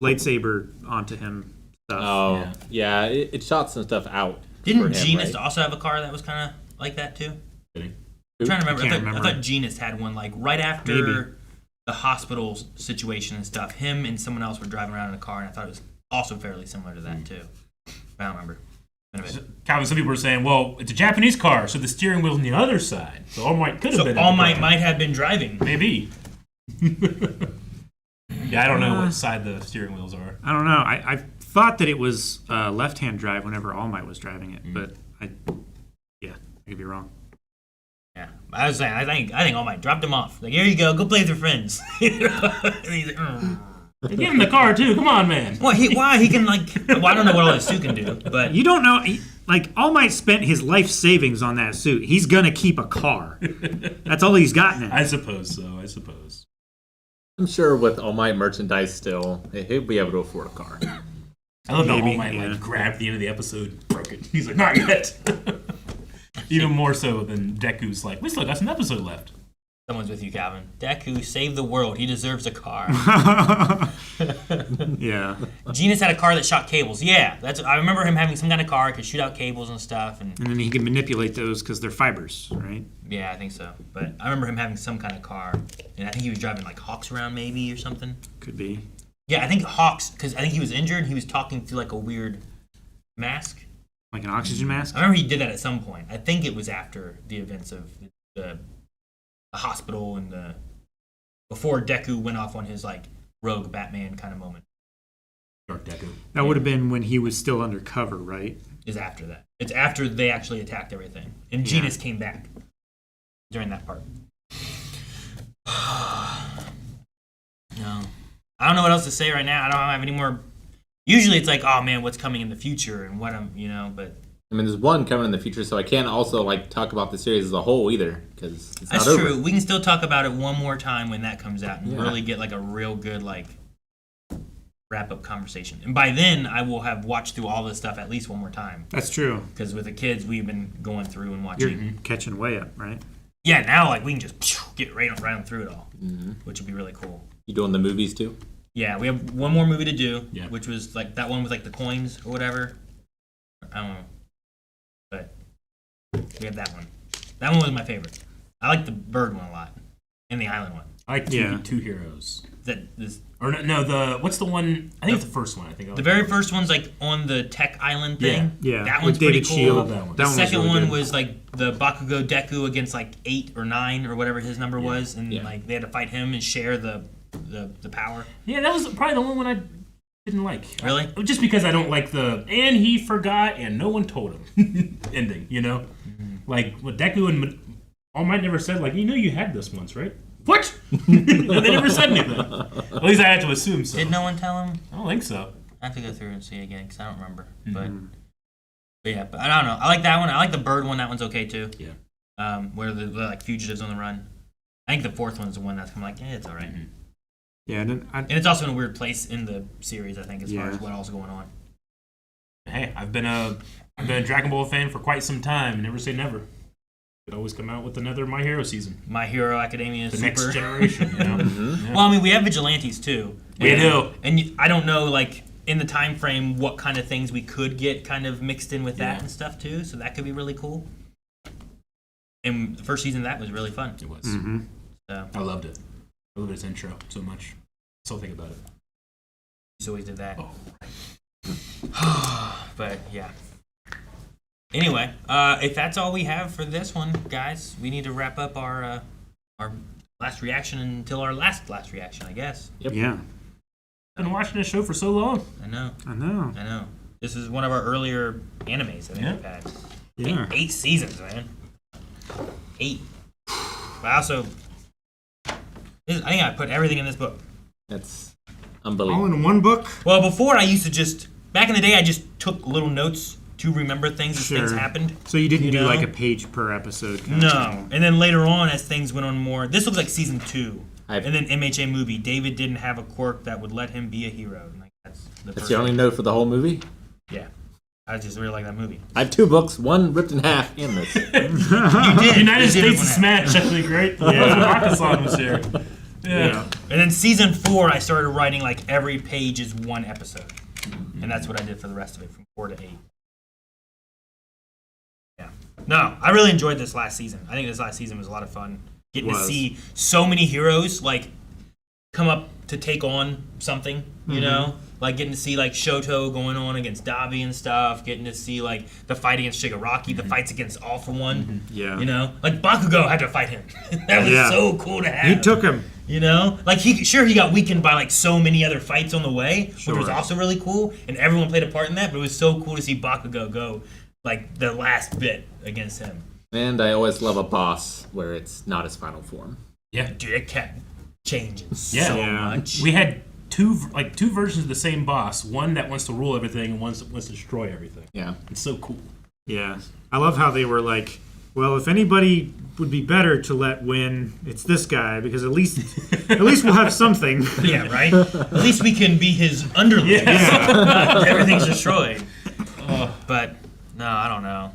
lightsaber onto him. Stuff. Oh, yeah, it shot some stuff out. Didn't for him, Genus right? also have a car that was kind of like that too? Kidding. I'm trying to remember. can't I remember. thought Genus had one like right after Maybe. the hospital situation and stuff. Him and someone else were driving around in a car, and I thought it was also fairly similar to that too. I don't remember. Been a bit. Calvin, some people were saying, well, it's a Japanese car, so the steering wheel's on the other side. So All Might could have So been. All in the Might car. might have been driving. Maybe. Yeah, I don't know what side the steering wheels are. I don't know. I thought that it was left-hand drive whenever All Might was driving it, but I could be wrong. Yeah, I was saying. I think All Might dropped him off. Like here you go with your friends. You know? And he's like, Give him the car too. Come on, man. Well, why he can like? Well, I don't know what all his suit can do, but You don't know. Like All Might spent his life savings on that suit. He's gonna keep a car. That's all he's got now. I suppose so. I suppose. I'm sure with All Might merchandise still, he'll be able to afford a car. I love how Maybe, All Might yeah. like grabbed the end of the episode, broke it. He's like, not yet. Even more so than Deku's like, we still got some episode left. someone's with you, Calvin. Deku saved the world. He deserves a car. Yeah. Genus had a car that shot cables. Yeah, I remember him having some kind of car that could shoot out cables and stuff. And And then he can manipulate those because they're fibers, right? yeah, I think so. But I remember him having some kind of car, and I think he was driving like Hawks around maybe or something. Could be. Yeah, I think Hawks because I think he was injured. He was talking through like a weird mask. Like an oxygen mask? I remember he did that at some point. I think it was after the events of the hospital and before Deku went off on his like rogue Batman kind of moment. Dark Deku. That would have been when he was still undercover, right? Is after that. It's after they actually attacked everything, and Genus came back during that part. No, I don't know what else to say right now. I don't have any more. Usually, it's like, oh man, what's coming in the future and what but. I mean, there's one coming in the future, so I can't also like talk about the series as a whole either because it's That's not true. over. We can still talk about it one more time when that comes out and really get like a real good like wrap up conversation. And by then, I will have watched through all this stuff at least one more time That's true. because with the kids, we've been going through and You're watching. catching way up, right? Yeah, now like we can just get right on through it all, which would be really cool. You doing the movies too? Yeah, we have one more movie to do, Yeah. which was like that one with like the coins or whatever. I don't know, but we have that one. That one was my favorite. I like the bird one a lot, and the island one. I like Yeah. two heroes. That this Or no, what's the one? I think it's the first one. I think I the like very first one's like on the tech island thing. Yeah. that With one's David pretty cool. Shield. That one. The was second really one good. was like the Bakugo Deku against like 8 or 9 or whatever his number was, and Yeah. like they had to fight him and share the power. Yeah, that was probably the one when I didn't like. Really? Just because I don't like the and he forgot and no one told him ending. You know, like what Deku and All Might never said. Like you had this once, right? What? They never said anything. At least I had to assume so. Did no one tell him? I don't think so. I have to go through and see it again because I don't remember. But yeah, but I don't know. I like that one. I like the bird one. That one's okay too. Yeah. Where the like fugitives on the run. I think the fourth one's the one that's kind of like, it's all right. Yeah, And it's also in a weird place in the series, I think, as far Yeah. as what else is going on. Hey, I've been a Dragon Ball fan for quite some time. Never say never. Could always come out with another My Hero season. My Hero Academia is The super. next generation, you know. Yeah. Well, I mean, we have vigilantes too. We do. And I don't know, like in the time frame, what kind of things we could get kind of mixed in with that Yeah. and stuff too. So that could be really cool. And the first season of that was really fun. It was. So I loved it. I loved its intro so much. Still think about it. just always did that. Oh, But yeah. Anyway, if that's all we have for this one, guys, we need to wrap up our last reaction until our last reaction, I guess. Yeah, Been watching this show for so long. I know. I know. This is one of our earlier animes I think we've had. Yeah. Eight seasons, man. 8. But I also, I think I put everything in this book. That's All unbelievable. in one book. Well, before I used to back in the day, I just took little notes to remember things as things Sure. happened. So you didn't You do know? like a page per episode. Kind of No. thing. And then later on, as things went on more, this looks like season 2. I've- And then MHA movie, David didn't have a quirk that would let him be a hero. And like that's That's your only note for the whole movie? Yeah. I just really like that movie. I have 2 books, one ripped in half in this. You did. United You did States rip of one Smash, I think, right? Yeah. Makasan was here. Yeah. And then season 4, I started writing like every page is one episode. And that's what I did for the rest of it, from 4 to 8. Yeah. No, I really enjoyed this last season. I think this last season was a lot of fun. Getting to Was. see so many heroes like come up to take on something, you know? Like getting to see like Shoto going on against Dabi and stuff, getting to see like the fight against Shigaraki, the fights against All For One. Yeah. You know? Like Bakugo had to fight him. That was Yeah. so cool to have. He took him. You know, like he got weakened by like so many other fights on the way, which was Sure. also really cool, and everyone played a part in that. But it was so cool to see Bakugo go like the last bit against him. And I always love a boss where it's not his final form. Yeah. Dude, it kept changing Yeah. so Yeah. much. We had two versions of the same boss. One that wants to rule everything, and one that wants to destroy everything. Yeah. It's so cool. Yeah. I love how they were like, well, if anybody would be better to let win, it's this guy because at least we'll have something. Yeah, right. At least we can be his underlings. Yeah. Everything's destroyed. But no, I don't know.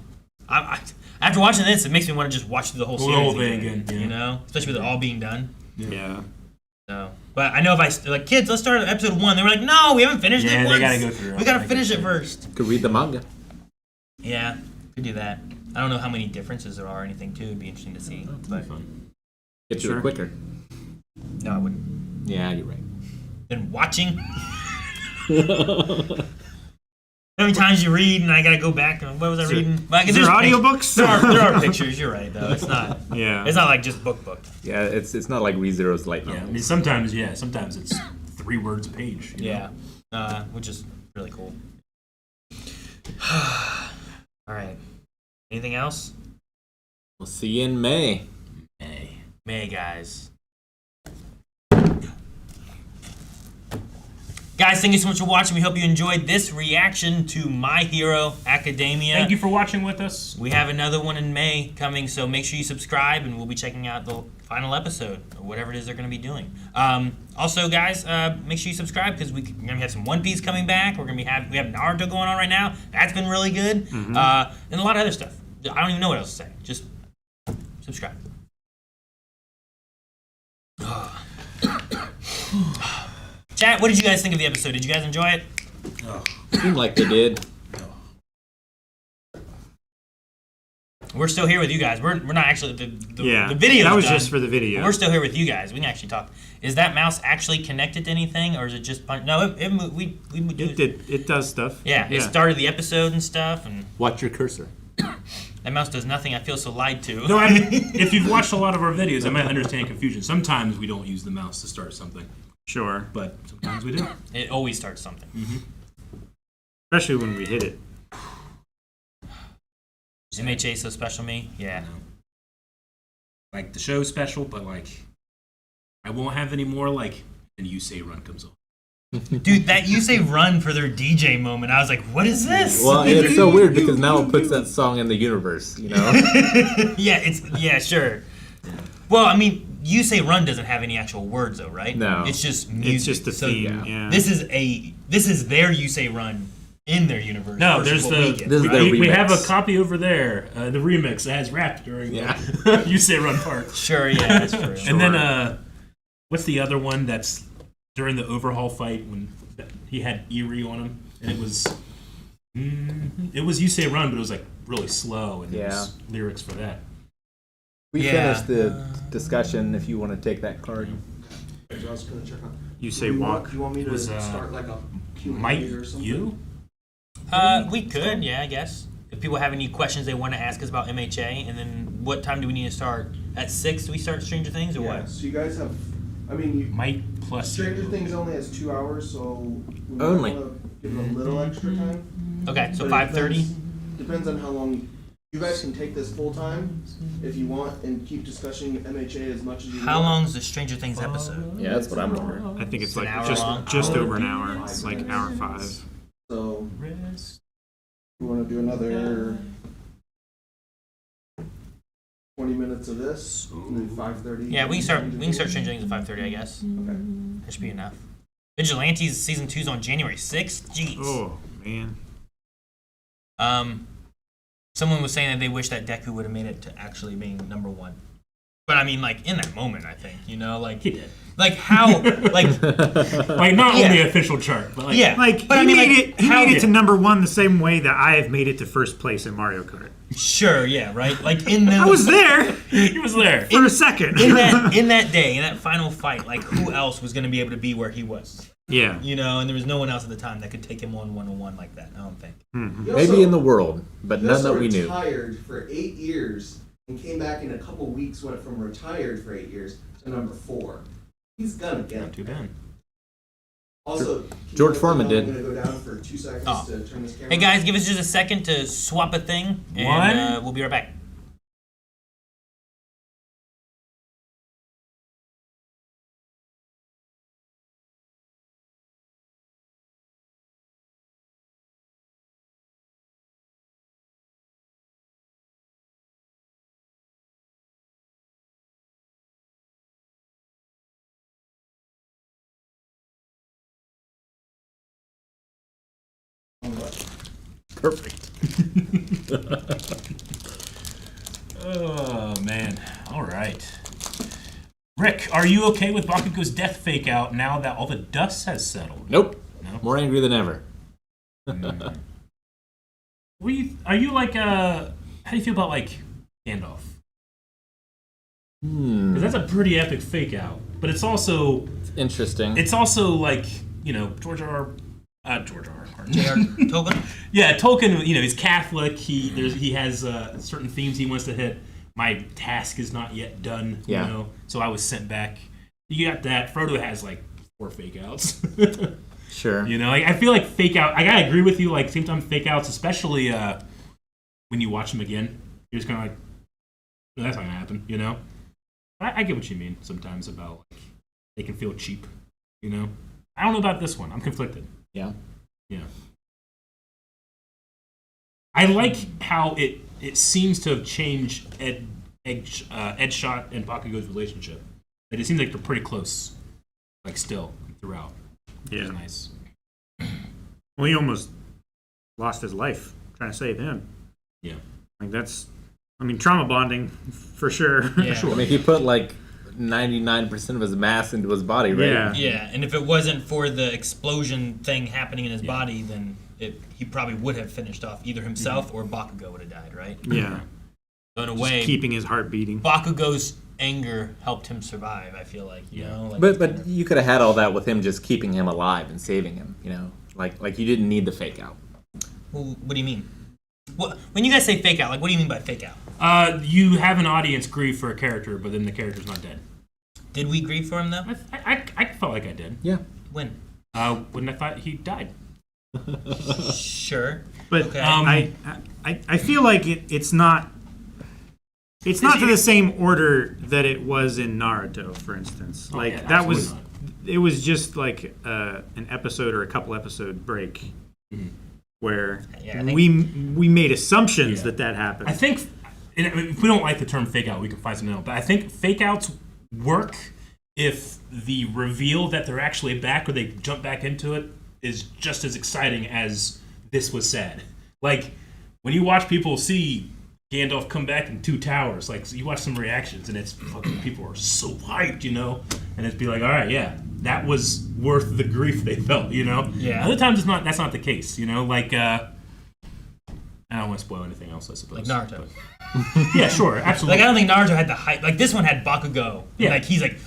I after watching this, it makes me want to just watch the whole The series whole thing again, yeah. You know, especially with it all being done. Yeah. So, but I know if I like kids, let's start at episode 1. They were like, no, we haven't finished Yeah, it. they once. gotta go through it. We gotta I finish guess, it yeah. first. Could read the manga. Yeah, could do that. I don't know how many differences there are or anything too. It'd be interesting to see. But Fun. Get through Sure. it quicker. no, I wouldn't. Yeah, you're right. Then watching. How many times you read and I gotta go back and what was I reading? Like, Is there there's audiobooks? there are pictures. You're right though. It's not. Yeah. It's not like just book. Yeah, it's not like ReZero's light Yeah, I novel. mean sometimes it's 3 words a page. you know? Yeah, which is really cool. All right. Anything else? We'll see you in May. May, guys. Guys, thank you so much for watching. We hope you enjoyed this reaction to My Hero Academia. Thank you for watching with us. We have another one in May coming, so make sure you subscribe, and we'll be checking out the final episode, or whatever it is they're going to be doing. Also, guys, make sure you subscribe, because we're going to have some One Piece coming back. We have Naruto going on right now. That's been really good. And a lot of other stuff. I don't even know what else to say. Just subscribe. Chat, what did you guys think of the episode? Did you guys enjoy it? Seemed like they did. We're still here with you guys. We're not actually the Yeah. the video. That was just for the video. We're still here with you guys. We can actually talk. Is that mouse actually connected to anything, or is it just no? We It does stuff. Yeah, it started the episode and stuff, and Watch your cursor. that mouse does nothing. I feel so lied to. No, I mean, if you've watched a lot of our videos, I might understand confusion. Sometimes we don't use the mouse to start something. Sure. but sometimes we do. It always starts something. Especially when we hit it. MHA so special to me. Yeah. Like the show's special, but like I won't have any more like and you say run comes on. Dude, that you say run for their DJ moment. I was like, what is this? Well, it's so weird because now it puts that song in the universe, you know? yeah, sure. Well, I mean, you say run doesn't have any actual words though, right? No. It's just music. It's just the So theme. Yeah. This is their you say run in their universe. No, versus there's what the we get, this is right? their we have a remix. copy over there, the remix that has rap during the you say run part. Sure, yeah, that's true. And then what's the other one that's during the overhaul fight when he had Erie on him and it was you say run, but it was like really slow and there was lyrics for that. We Yeah. finished the discussion if you want to take that card. I was gonna check on. You say Do you walk. Want, do you want me to Was, start like a Q&A Might or something? you? We could, yeah, I guess. If people have any questions they want to ask us about MHA, and then what time do we need to start? At 6 do we start Stranger Things, or Yeah. what? So you guys have. I mean, you, Might plus Stranger you. Things only has 2 hours, so we might Only. wanna give it a little extra time. Okay, so But it 5:30? Depends on how long. You guys can take this full time if you want and keep discussing MHA as much as you want. How long is the Stranger Things episode? Yeah, that's what I'm wondering. I think it's An like hour just long? just over an hour. It's like hour 5. So we want to do another 20 minutes of this, and then 5:30. Yeah, we can start Stranger Things at 5:30, I guess. Okay. That should be enough. Vigilantes season 2's on January 6th. Jeez. Oh man. Someone was saying that they wish that Deku would have made it to actually being number 1. But I mean, like in that moment, I think like He did. like how like Like not on Yeah. the official chart, but like yeah. Like but he I mean, made like, it. He how made it did- to number 1 the same way that I have made it to first place in Mario Kart. Sure, yeah, right. Like in the I was there he was there. for a second. in that day, in that final fight, like who else was going to be able to be where he was? Yeah. You know, and there was no one else at the time that could take him on 1-on-1 like that. I don't think. He Maybe also- in the world, but he none also that we knew. retired for 8 years and came back in a couple weeks. Went from retired for 8 years to number 4. He's gonna get Not it. too bad. Also, George Foreman I'm did. gonna go down for 2 seconds Oh. to turn this camera. Hey guys, give us just a second to swap a thing, and One. we'll be right back. Perfect. Oh man. All right. Rick, are you okay with Bakugo's death fake out now that all the dust has settled? Nope. No? More angry than ever. Are you like how do you feel about like Gandalf? Because that's a pretty epic fake out, but it's also Interesting. like George R. Martin. J.R. Tolkien. Yeah, Tolkien. He's Catholic. He has certain themes he wants to hit. My task is not yet done. Yeah. So I was sent back. You got that. Frodo has like 4 fake outs. Sure. I feel like fake out. I gotta agree with you. Like sometimes fake outs, especially when you watch them again, you're just kind of like, no, that's not gonna happen. I get what you mean sometimes about like they can feel cheap. I don't know about this one. I'm conflicted. Yeah. Yeah. I like how it seems to have changed Edshot and Bakugo's relationship. Like, it seems like they're pretty close, like still throughout. Which is Yeah. nice. Well, he almost lost his life trying to save him. Yeah. Like trauma bonding for sure. Yeah. I mean, he put like 99% of his mass into his body, right? Yeah. Yeah, and if it wasn't for the explosion thing happening in his body, then he probably would have finished off either himself or Bakugo would have died, right? Yeah. So in a Just way, keeping his heart beating. Bakugo's anger helped him survive. I feel like you know. Like But you could have had all that with him just keeping him alive and saving him. Like you didn't need the fake out. Well, what do you mean? When you guys say fake out, like what do you mean by fake out? You have an audience grieve for a character, but then the character's not dead. Did we grieve for him though? I I felt like I did. Yeah. When? When I thought he died. Sure. But Okay. I feel like it's not. It's not to the same order that it was in Naruto, for instance. Like yeah, that was, absolutely it was just like an episode or a couple episode break, where Yeah, I think- we made assumptions Yeah. that happened. I think, and if we don't like the term fake out, we can find something else. But I think fake outs work if the reveal that they're actually back or they jump back into it is just as exciting as this was said. Like, when you watch people see Gandalf come back in Two Towers, like, so you watch some reactions and it's fucking, people are so hyped, you know? And it's be like, all right, yeah, that was worth the grief they felt, you know? Yeah. Other times that's not the case, you know? Like, I don't want to spoil anything else, I suppose. Like Naruto. But- yeah, sure, absolutely. Like, I don't think Naruto had the hype. Like, this one had Bakugo. Yeah. Like, he's like,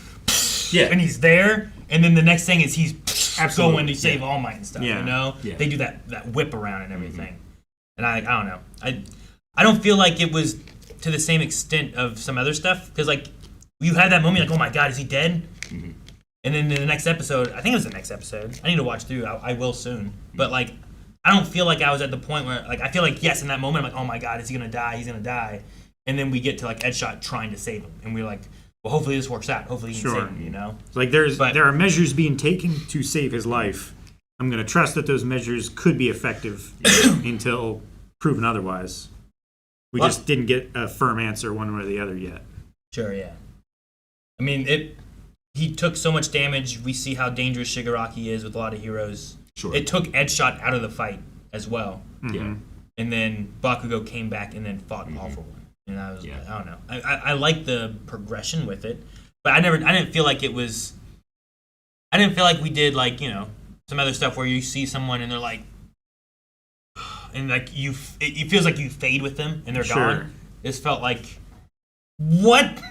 yeah. and he's there, and then the next thing is he's Absolutely, going to save yeah. All Might and stuff, Yeah. you know? Yeah. They do that whip around and everything. And I don't know. I don't feel like it was to the same extent of some other stuff, because, like, you had that moment, like, oh my god, is he dead? And then in the next episode, I think it was the next episode, I need to watch through, I will soon, but, like, I don't feel like I was at the point where, like, I feel like, yes, in that moment, I'm like, oh my god, is he gonna die? He's gonna die. And then we get to, like, Edshot trying to save him, and we're like, well, hopefully this works out. Hopefully he can Sure. save him, you know? Like But- there are measures being taken to save his life. I'm going to trust that those measures could be effective until proven otherwise. We What? just didn't get a firm answer one way or the other yet. Sure, yeah. I mean, he took so much damage. We see how dangerous Shigaraki is with a lot of heroes. Sure. It took Edshot out of the fight as well. Yeah. And then Bakugo came back and then fought All for One. And I was, Yeah. I don't know. I like the progression with it, but I didn't feel like it was. I didn't feel like we did, like, you know, some other stuff where you see someone and they're like, and like it feels like you fade with them and they're Sure. gone. This felt like, what?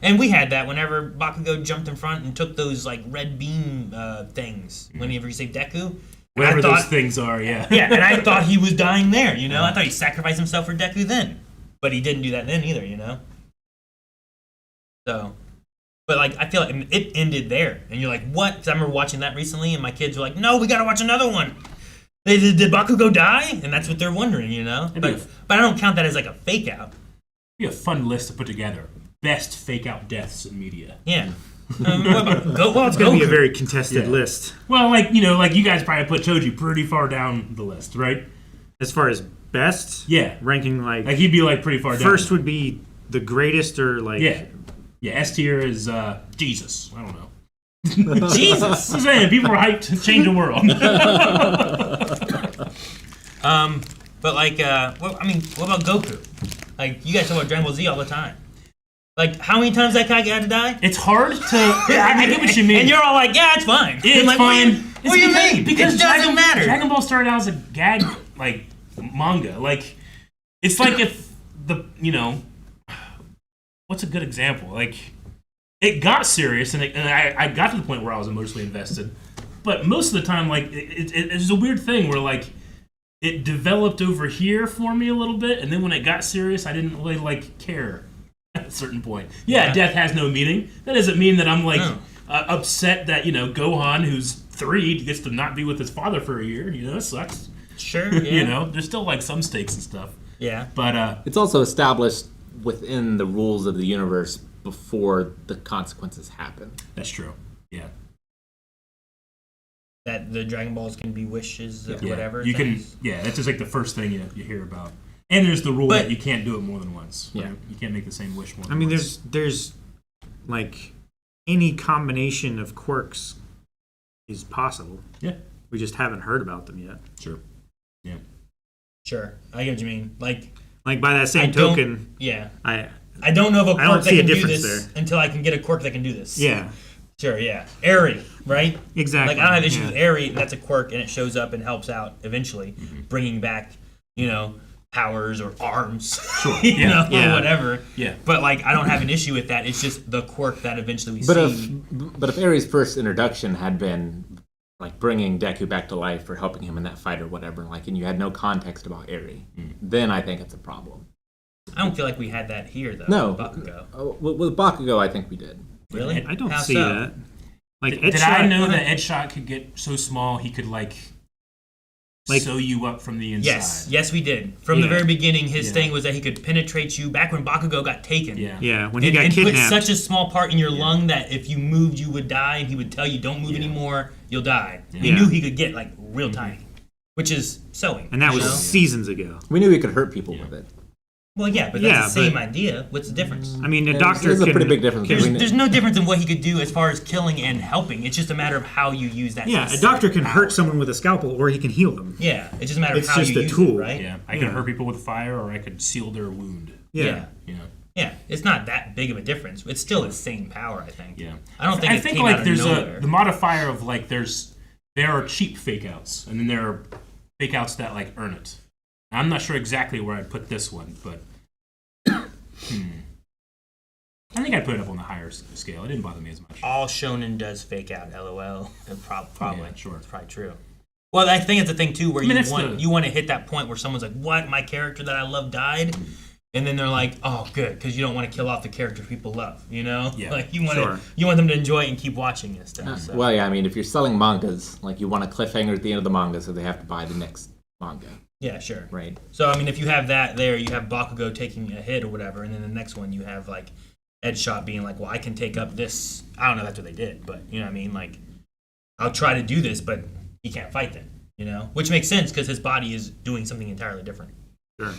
And we had that whenever Bakugo jumped in front and took those, like, red beam things whenever he saved Deku. Whatever I thought, those things are, yeah. yeah, and I thought he was dying there, you know? I thought he sacrificed himself for Deku then. But he didn't do that then either, you know? So, but, like, I feel like it ended there. And you're like, what? 'Cause I remember watching that recently, and my kids were like, no, we gotta watch another one. Did Bakugo die? And that's what they're wondering, you know? It'd be But I don't count that as, like, a fake out. Be a fun list to put together. Best fake out deaths in media. Yeah. What about It's going to be a Goku? very contested Yeah. list. Well, like, you know, like you guys probably put Choji pretty far down the list, right? As far as best, Yeah. ranking like Like he'd be like pretty far down. first would be the greatest or like Yeah. Yeah, S tier is Jesus. I don't know. Jesus. I'm saying people are hyped to change the world. But like, what about Goku? Like, you guys talk about Dragon Ball Z all the time. Like, how many times that guy had to die? It's hard to. I get what you mean. And you're all like, yeah, it's fine. It's I'm like, fine. What do you mean? Because It doesn't matter. Dragon Ball started out as a gag like manga. Like it's like if what's a good example? Like it got serious and I got to the point where I was emotionally invested. But most of the time, like it's a weird thing where like it developed over here for me a little bit, and then when it got serious, I didn't really like care at a certain point. Yeah, death has no meaning. That doesn't mean that I'm like upset that Gohan, who's 3, gets to not be with his father for a year. You know, it sucks. Sure, yeah. There's still like some stakes and stuff. Yeah. But It's also established within the rules of the universe before the consequences happen. that's true. Yeah. That the Dragon Balls can be wishes or Yeah. whatever. You can. things. Yeah, that's just like the first thing you hear about. And there's the rule But- that you can't do it more than once. Yeah. Right? You can't make the same wish more than I mean once. there's like any combination of quirks is possible. Yeah. We just haven't heard about them yet. Sure. Yeah. Sure, I get what you mean. Like, Like by that I same don't- token, yeah. I I don't know of a I don't quirk that see a can do difference this there. until I can get a quirk that can do this. yeah, Sure, yeah. Airy, right? exactly. Like, I don't have issues yeah. with Airy, that's a quirk, and it shows up and helps out eventually, bringing back, powers or arms, Sure. you Yeah. know, Yeah. or whatever. Yeah. But, like, I don't have an issue with that. It's just the quirk that eventually we But see. if Ares' first introduction had been like bringing Deku back to life or helping him in that fight or whatever, like, and you had no context about Ares, then I think it's a problem. I don't feel like we had that here, though. No, with Bakugo. with Bakugo, I think we did. Really? I don't How see so? that. Like Did Edshot, I know that Edshot could get so small he could like sew you up from the inside? Yes, we did. From the Yeah. very beginning, his Yeah. thing was that he could penetrate you. Back when Bakugo got taken, Yeah, when he and, got and put kidnapped. such a small part in your lung that if you moved, you would die, and he would tell you, "Don't move Yeah. anymore, you'll die." He Yeah. knew he could get like real tiny, which is sewing. and that you was know? seasons ago. We knew he could hurt people with it. Well, yeah, but that's Yeah, the same but- idea. What's the difference? I mean, the Yeah, doctor there's a can, pretty big difference can- between There's no difference in what he could do as far as killing and helping. It's just a matter of how you use that. Yeah, a specific doctor can power. hurt someone with a scalpel, or he can heal them. Yeah, it's just a matter It's of how just you a use tool. it, right? Yeah, I Yeah. could hurt people with fire, or I could seal their wound. Yeah. You know. Yeah, it's not that big of a difference. It's still the same power, I think. Yeah. I don't think I it think came like out of there's nowhere. the modifier of like there are cheap fake outs, and then there are fake outs that like earn it. I'm not sure exactly where I'd put this one, but I think I'd put it up on the higher scale. It didn't bother me as much. All shonen does fake out, LOL. Probably. Yeah, sure. It's probably true. Well, I think it's a thing too where I mean, you that's want you want to hit that point where someone's like, "What? My character that I love died," and then they're like, "Oh, good," because you don't want to kill off the character people love. You know, Yeah, like you want sure. you want them to enjoy it and keep watching and stuff. So. Well, yeah, I mean, if you're selling mangas, like you want a cliffhanger at the end of the manga, so they have to buy the next manga, Yeah, sure. right? So I mean, if you have that there, you have Bakugo taking a hit or whatever, and then the next one you have like Edshot being like, "Well, I can take up this." I don't know if that's what they did, but you know what I mean. Like, I'll try to do this, but he can't fight them. You know, which makes sense because his body is doing something entirely different. Sure.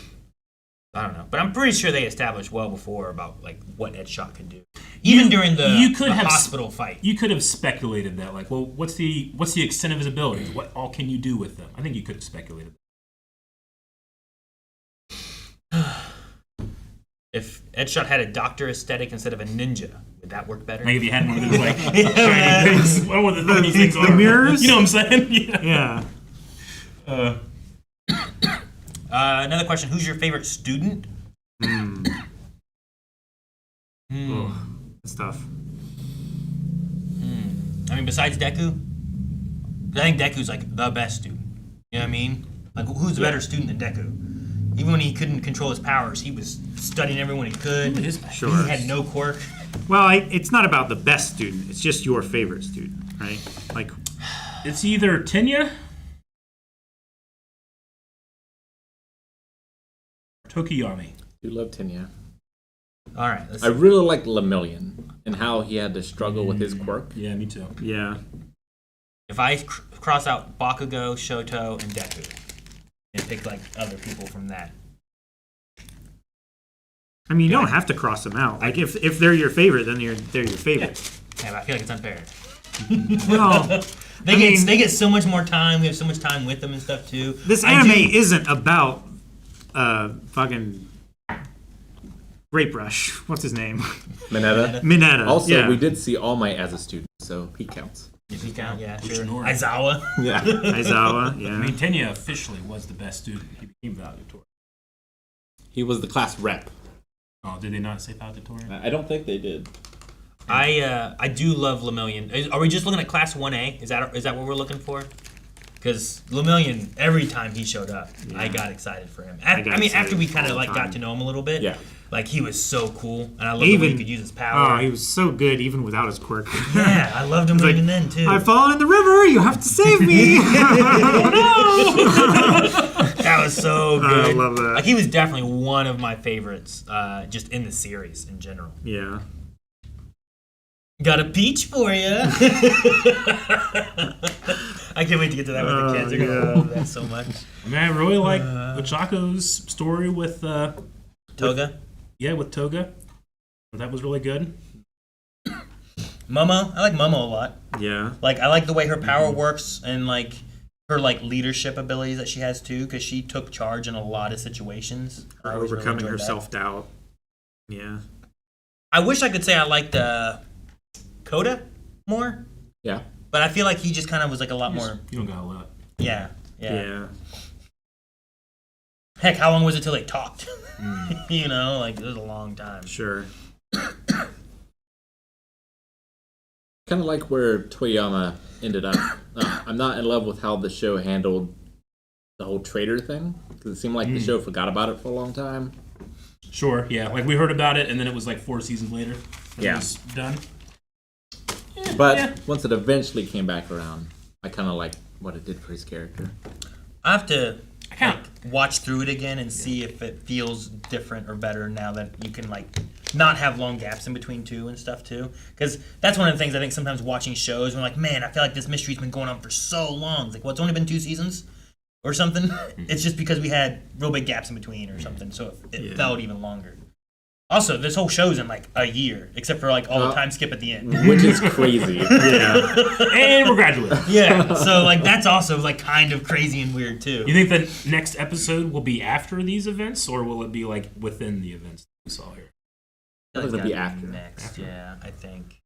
I don't know, but I'm pretty sure they established well before about like what Edshot could do, even during the, you could the have hospital fight. You could have speculated that, like, well, what's the extent of his abilities? What all can you do with them? I think you could have speculated. If Edshot had a doctor aesthetic instead of a ninja, would that work better? Like if you had one of those like shiny things, what the these things the are? mirrors? You know what I'm saying? Yeah. Yeah. Another question: who's your favorite student? Oh, that's tough. I mean, besides Deku, 'cause I think Deku's like the best student. You know what I mean? Like, who's a better student than Deku? Even when he couldn't control his powers, he was studying everyone he could. Sure. He had no quirk. Well, it's not about the best student. It's just your favorite student, right? Like, It's either Tenya or Tokiyami. You love Tenya. All right, let's I see. really like Lemillion and how he had to struggle with his quirk. Yeah, me too. yeah. If I cross out Bakugo, Shoto, and Deku, and pick like other people from that. I mean, you don't have to cross them out. Like, if they're your favorite, then they're your favorite. Yeah, but I feel like it's unfair. Well, They get so much more time. We have so much time with them and stuff too. this I anime do- isn't about fucking Grape Rush. What's his name? Mineta. Mineta. Also, yeah. we did see All Might as a student, so he counts. If you count, yeah, sure. Uchinori. Aizawa. Yeah. Aizawa. Yeah. I mean, Tenya officially was the best student. He became valedictorian. He was the class rep. Oh, did they not say valedictorian? I don't think they did. I do love Lemillion. Are we just looking at Class 1A? Is that what we're looking for? Because Lemillion, every time he showed up, I got excited for him. I got after excited we kind all of the like got time. to know him a little bit, Yeah. like he was so cool, and I love the way he could use his power. Oh, he was so good even without his quirk. Yeah, I loved him like, even then too. I've fallen in the river. You have to save me. That was so good. I love that. Like he was definitely one of my favorites, just in the series in general. Yeah. Got a peach for you. I can't wait to get to that with the kids. They're gonna love that so much. I mean, I really like Ochako's story with Toga, with Toga. That was really good. Momo. I like Momo a lot. Yeah. Like I like the way her power works and like her like leadership abilities that she has too, because she took charge in a lot of situations. I always really Overcoming enjoyed her that. self-doubt. Yeah. I wish I could say I liked Koda more, Yeah. but I feel like he just kind of was like a lot more. You don't got a lot. Yeah. Yeah. Heck, how long was it till they talked? You know, like it was a long time. Sure. Kind of like where Toyama ended up. I'm not in love with how the show handled the whole traitor thing, because it seemed like the show forgot about it for a long time. Sure, yeah. Like we heard about it, and then it was like 4 seasons later. That Yeah. It was done. Yeah. But once it eventually came back around, I kind of like what it did for his character. I have to watch through it again and see if it feels different or better now that you can like not have long gaps in between two and stuff too. Because that's one of the things I think sometimes watching shows, we're like, man, I feel like this mystery's been going on for so long. It's like, well, it's only been 2 seasons or something. It's just because we had real big gaps in between or something, so it felt even longer. Also, this whole show's in like a year, except for like all the time skip at the end. Which is crazy. Yeah. And we're graduating. Yeah, so like that's also like kind of crazy and weird too. You think the next episode will be after these events, or will it be like within the events we saw here? I think it'll be after. Next, After. yeah, I think.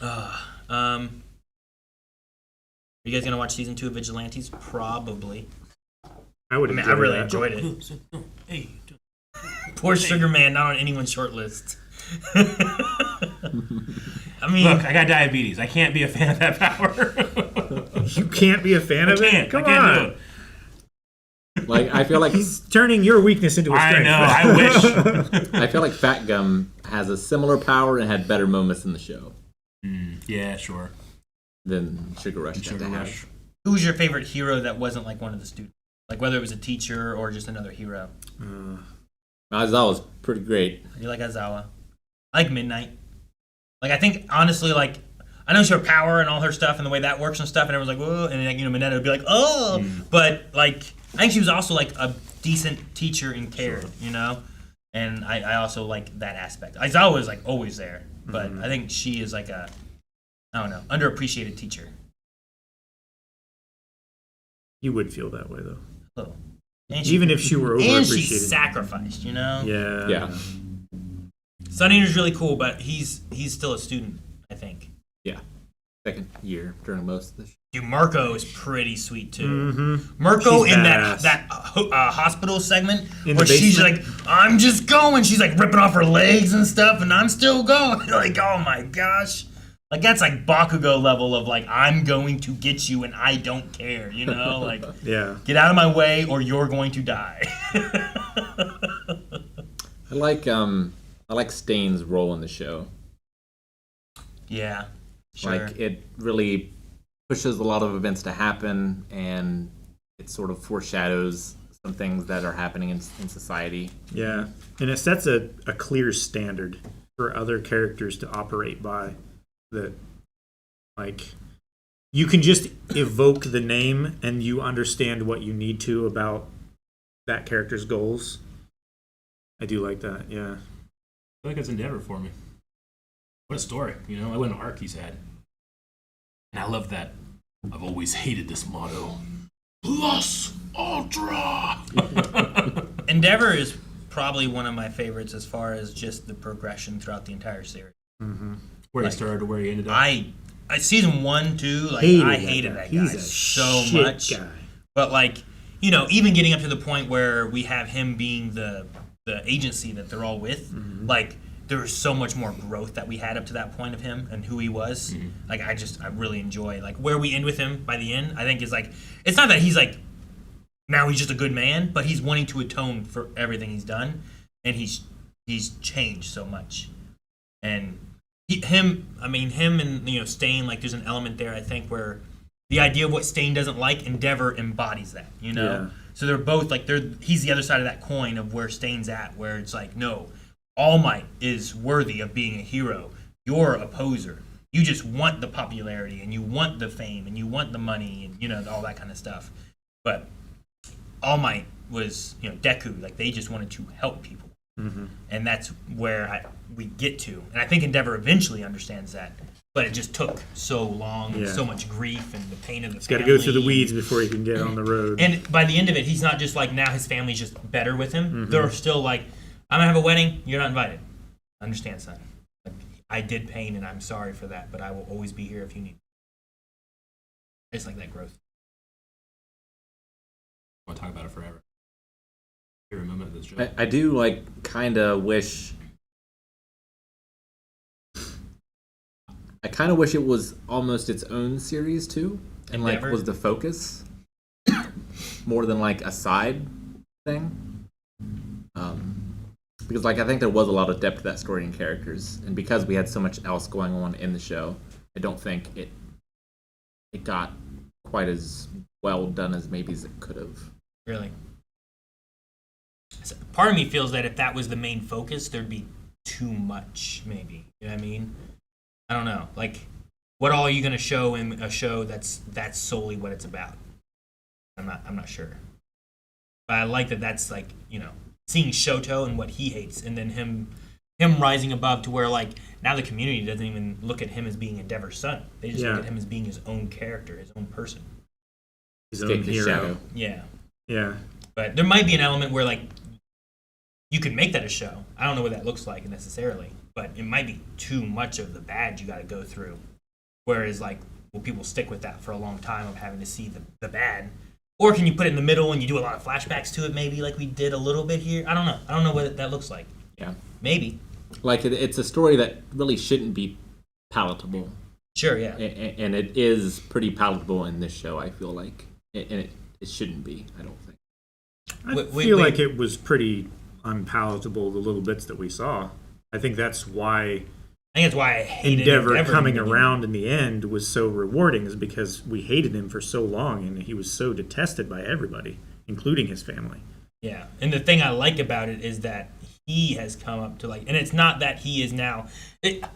Are you guys gonna watch season 2 of Vigilantes? Probably. I would. I mean, I really enjoyed it. Hey, Poor Sugar Man, not on anyone's short list. I mean, look, I got diabetes. I can't be a fan of that power. You can't be a fan of it. Come on. Do it. Like I feel like He's turning your weakness into a I strength. know. I wish. I feel like Fat Gum has a similar power and had better moments in the show Yeah, sure. than Sugar Rush. Sugar had to Rush. have. who was your favorite hero that wasn't like one of the students? Like whether it was a teacher or just another hero. Aizawa's pretty great. You like Aizawa? I like Midnight. Like I think honestly, like I know she her power and all her stuff and the way that works and stuff, and everyone's like, whoa, and then, like, Mineta would be like, oh, but like I think she was also like a decent teacher and cared, and I also like that aspect. Aizawa is like always there, but I think she is like a, I don't know, underappreciated teacher. You would feel that way though. A little. And Even if she were and overappreciated. she sacrificed, Yeah. Yeah. Sun Eater's really cool, but he's still a student, I think. Yeah. Second year during most of the show. Dude, Marco is pretty sweet too. Mm-hmm. Marco She's in badass. that hospital segment In where the she's like, basement? I'm just going. She's like ripping off her legs and stuff, and I'm still going. Like, oh my gosh. Like, that's like Bakugo level of like, I'm going to get you and I don't care, Like, Yeah. get out of my way or you're going to die. I like Stain's role in the show. Yeah, sure. Like it really pushes a lot of events to happen, and it sort of foreshadows some things that are happening in society. Yeah. And it sets a clear standard for other characters to operate by. That, like, you can just evoke the name and you understand what you need to about that character's goals. I do like that, yeah. I feel like it's Endeavor for me. What a story, I went an arc he's had. And I love that. I've always hated this motto. Plus Ultra! Endeavor is probably one of my favorites as far as just the progression throughout the entire series. Where he started to where he ended up. I season 1, 2, like I hated that guy He's a so shit much. guy. But like, even getting up to the point where we have him being the agency that they're all with, like there was so much more growth that we had up to that point of him and who he was. Like I really enjoy like where we end with him by the end. I think is like it's not that he's like now he's just a good man, but he's wanting to atone for everything he's done, and he's changed so much. And him and Stain, like there's an element there I think where the idea of what Stain doesn't like, Endeavor embodies that, Yeah. So they're both like he's the other side of that coin of where Stain's at, where it's like, no, All Might is worthy of being a hero. You're a poser. You just want the popularity and you want the fame and you want the money and all that kind of stuff. But All Might was Deku, like they just wanted to help people. And that's where we get to. And I think Endeavor eventually understands that. But it just took so long and Yeah. so much grief and the pain of the He's got family. to go through the weeds before he can get on the road. And by the end of it, he's not just like now his family's just better with him. They're still like, I'm going to have a wedding. You're not invited. Understand, son. Like, I did pain and I'm sorry for that, but I will always be here if you need me. It's like that growth. I want to talk about it forever. Favorite moment of this show. I do kind of wish it was almost its own series too, and Endeavor? was the focus more than a side thing. Because like I think there was a lot of depth to that story and characters, and because we had so much else going on in the show, I don't think it got quite as well done as maybe as it could have. Really. So part of me feels that if that was the main focus, there'd be too much, maybe. You know what I mean? I don't know. Like, what all are you gonna show in a show that's solely what it's about? I'm not sure. But I like that that's like, you know, seeing Shoto and what he hates, and then him rising above to where like now the community doesn't even look at him as being Endeavor's son. They just look at him as being his own character, his own person. His own hero. Yeah. Yeah. But there might be an element where like you could make that a show. I don't know what that looks like necessarily, but it might be too much of the bad you got to go through. Whereas like, will people stick with that for a long time of having to see the bad? Or can you put it in the middle and you do a lot of flashbacks to it, maybe like we did a little bit here? I don't know. I don't know what that looks like. Yeah. Maybe. Like it's a story that really shouldn't be palatable. Sure, yeah. And it is pretty palatable in this show, I feel like. And it shouldn't be, I don't think. I feel like it was pretty unpalatable, the little bits that we saw. I think that's why I hated Endeavor coming around in the end was so rewarding, is because we hated him for so long and he was so detested by everybody, including his family. Yeah. And the thing I like about it is that he has come up to like, and it's not that he is now,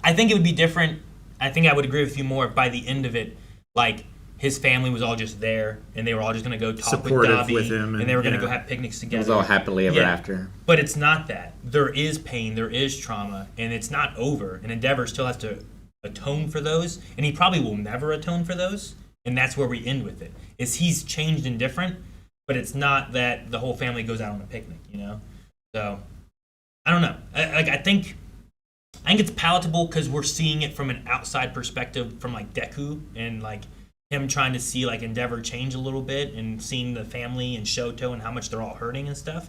I think it would be different. I think I would agree with you more if by the end of it, like, his family was all just there, and they were all just going to go talk with Dobby, with him, and they were going to go have picnics together. It was all happily ever after. But it's not that. There is pain, there is trauma, and it's not over. And Endeavor still has to atone for those, and he probably will never atone for those. And that's where we end with it. Is he's changed and different, but it's not that the whole family goes out on a picnic, you know? So, I don't know. I think it's palatable because we're seeing it from an outside perspective from, like, Deku, and, like, him trying to see like Endeavor change a little bit and seeing the family and Shoto and how much they're all hurting and stuff.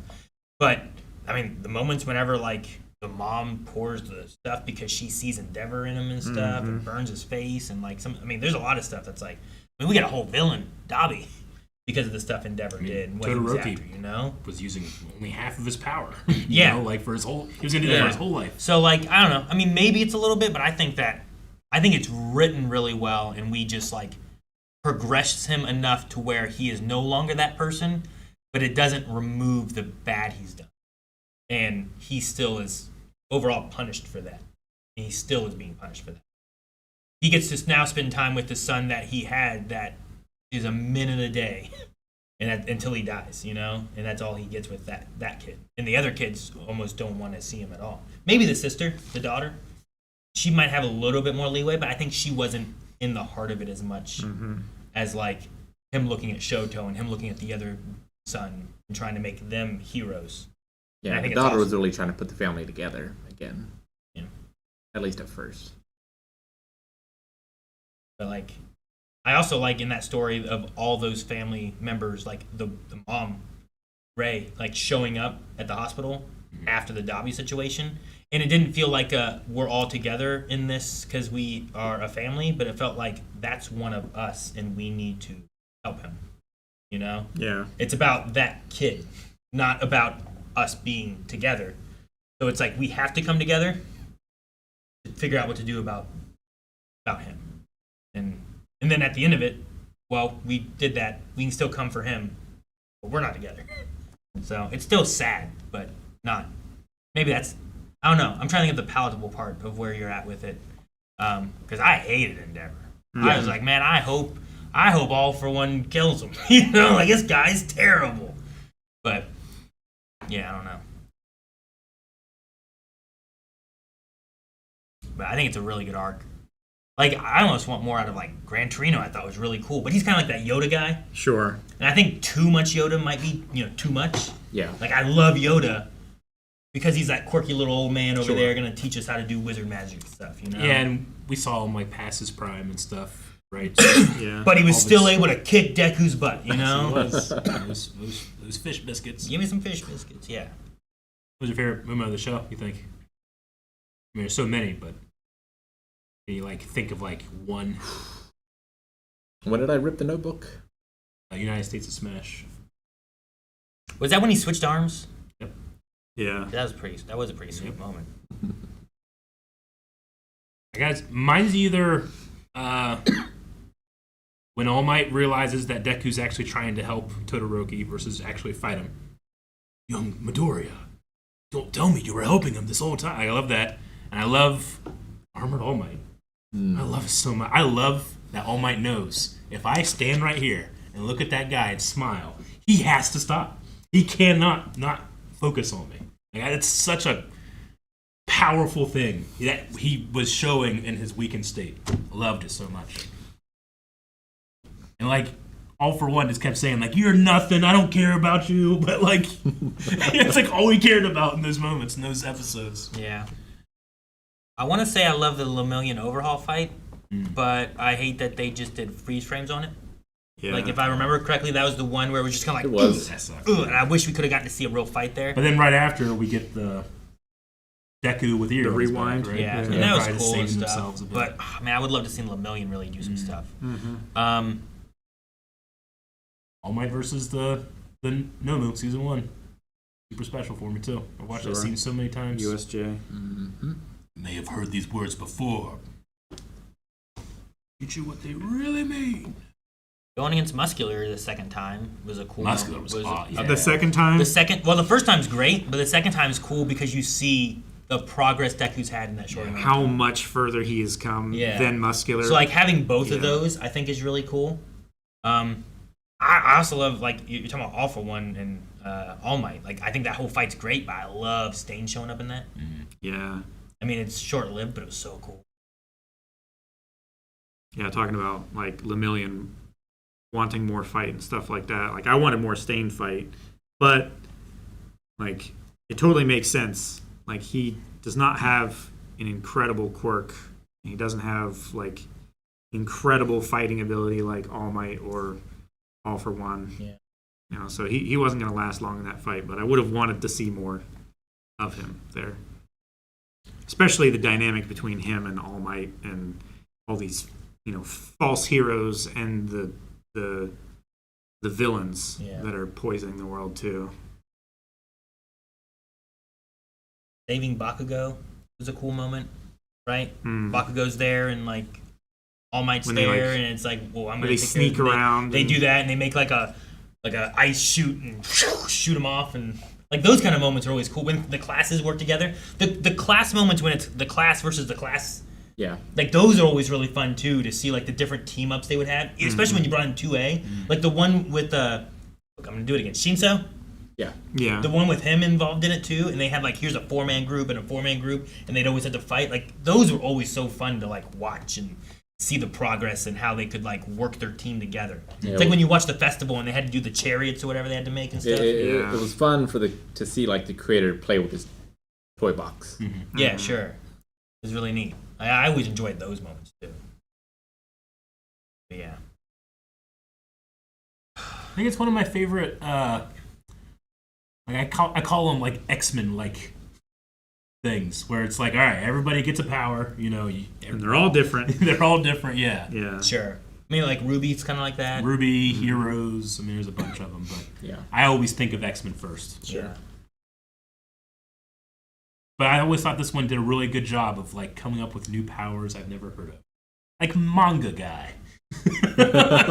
But I mean, the moments whenever like the mom pours the stuff because she sees Endeavor in him and stuff and burns his face and like there's a lot of stuff that's like, I mean, we got a whole villain, Dobby, because of the stuff Endeavor did and what he was after, you know? Was using only half of his power. You know, like for his whole, he was gonna do that for his whole life. So like, I don't know. I mean, maybe it's a little bit, but I think it's written really well, and we just like progresses him enough to where he is no longer that person, but it doesn't remove the bad he's done. And he still is overall punished for that. And he still is being punished for that. He gets to now spend time with the son that he had that is a minute a day and until he dies, you know? And that's all he gets with that kid. And the other kids almost don't want to see him at all. Maybe the sister, the daughter, she might have a little bit more leeway, but I think she wasn't in the heart of it as much as like him looking at Shoto and him looking at the other son and trying to make them heroes. Yeah, the daughter was really trying to put the family together again. Yeah. At least at first. But like, I also like in that story of all those family members, like the mom, Ray, like showing up at the hospital after the Dobby situation. And it didn't feel like we're all together in this because we are a family, but it felt like that's one of us and we need to help him, you know? Yeah. It's about that kid, not about us being together. So it's like we have to come together to figure out what to do about him. And then at the end of it, well, we did that. We can still come for him, but we're not together. So it's still sad, but not. Maybe that's... I don't know. I'm trying to think of the palatable part of where you're at with it, because I hated Endeavor. I was like, man, I hope All for One kills him. You know, like this guy's terrible. But yeah, I don't know. But I think it's a really good arc. Like I almost want more out of like Gran Torino. I thought was really cool, but he's kind of like that Yoda guy. Sure. And I think too much Yoda might be, too much. Yeah. Like I love Yoda. Because he's that quirky little old man over there going to teach us how to do wizard magic stuff, you know? Yeah, and we saw him, like, pass his prime and stuff, right? Yeah. But he was still able to kick Deku's butt, you know? Those fish biscuits. Give me some fish biscuits, yeah. What was your favorite moment of the show, you think? I mean, there's so many, but can you, like, think of, like, one? When did I rip the notebook? United States of Smash. Was that when he switched arms? Yep. Yeah. That was a pretty sweet moment. Guys, mine's either when All Might realizes that Deku's actually trying to help Todoroki versus actually fight him. Young Midoriya, don't tell me you were helping him this whole time. I love that. And I love Armored All Might. I love it so much. I love that All Might knows if I stand right here and look at that guy and smile, he has to stop. He cannot not focus on me. Like, it's such a powerful thing that he was showing in his weakened state. I loved it so much. And like, All For One just kept saying like, "You're nothing. I don't care about you." But like, it's like all he cared about in those moments, in those episodes. Yeah. I want to say I love the Lemillion overhaul fight, but I hate that they just did freeze frames on it. Yeah. Like, if I remember correctly, that was the one where it was just kind of like, It was. That sucks. ugh, and I wish we could have gotten to see a real fight there. But then right after we get the Deku with ears. rewind. back, right? Yeah, and They're that was probably cool and saving stuff. themselves a bit. But man, I would love to see Lemillion really do some stuff. All Might versus the Nomu season 1. Super special for me too. I watched that scene so many times. USJ. May have heard these words before. Teach you what they really mean. Going against Muscular the second time was a cool. Muscular moment. was hot, yeah. The second time? The first time's great, but the second time's cool because you see the progress Deku's had in that short amount of How time. much further he has come Yeah. than Muscular. So like having both of Yeah. those, I think is really cool. I also love, like, you're talking about All For One and All Might. Like, I think that whole fight's great, but I love Stain showing up in that. yeah. I mean, it's short lived, but it was so cool. Yeah, talking about like Lemillion wanting more fight and stuff like that. Like I wanted more Stain fight, but like it totally makes sense. Like he does not have an incredible quirk. He doesn't have like incredible fighting ability like All Might or All For One. Yeah. You know, so he wasn't going to last long in that fight, but I would have wanted to see more of him there. Especially the dynamic between him and All Might and all these, you know, false heroes and the villains that are poisoning the world too. Saving Bakugo was a cool moment, right? Bakugo's there and like All Might's When they, there, like- and it's like, well, I'm when gonna they take sneak care of it. around They and- do that, and they make like a ice shoot and shoot him off, and like those kind of moments are always cool when the classes work together. The class moments when it's the class versus the class. Yeah. Like those are always really fun too, to see like the different team ups they would have, especially when you brought in 2A. Like the one with I'm gonna do it again, Shinso. Yeah. Yeah. The one with him involved in it too, and they had like, here's a 4-man group and a 4-man group, and they'd always have to fight. Like those were always so fun to like watch and see the progress and how they could like work their team together. Yeah, It's like when you watch the festival and they had to do the chariots or whatever they had to make and stuff. It was fun to see like the creator play with his toy box. Yeah, sure. It was really neat. I always enjoyed those moments too. But yeah. I think it's one of my favorite. Like I call them like X-Men like things, where it's like, all right, everybody gets a power, you know, and they're all different. they're all different, yeah. Yeah. Sure. I mean, like Ruby's kind of like that. Ruby, Heroes. I mean, there's a bunch of them, but Yeah. I always think of X-Men first. Sure. But I always thought this one did a really good job of like coming up with new powers I've never heard of, like manga guy.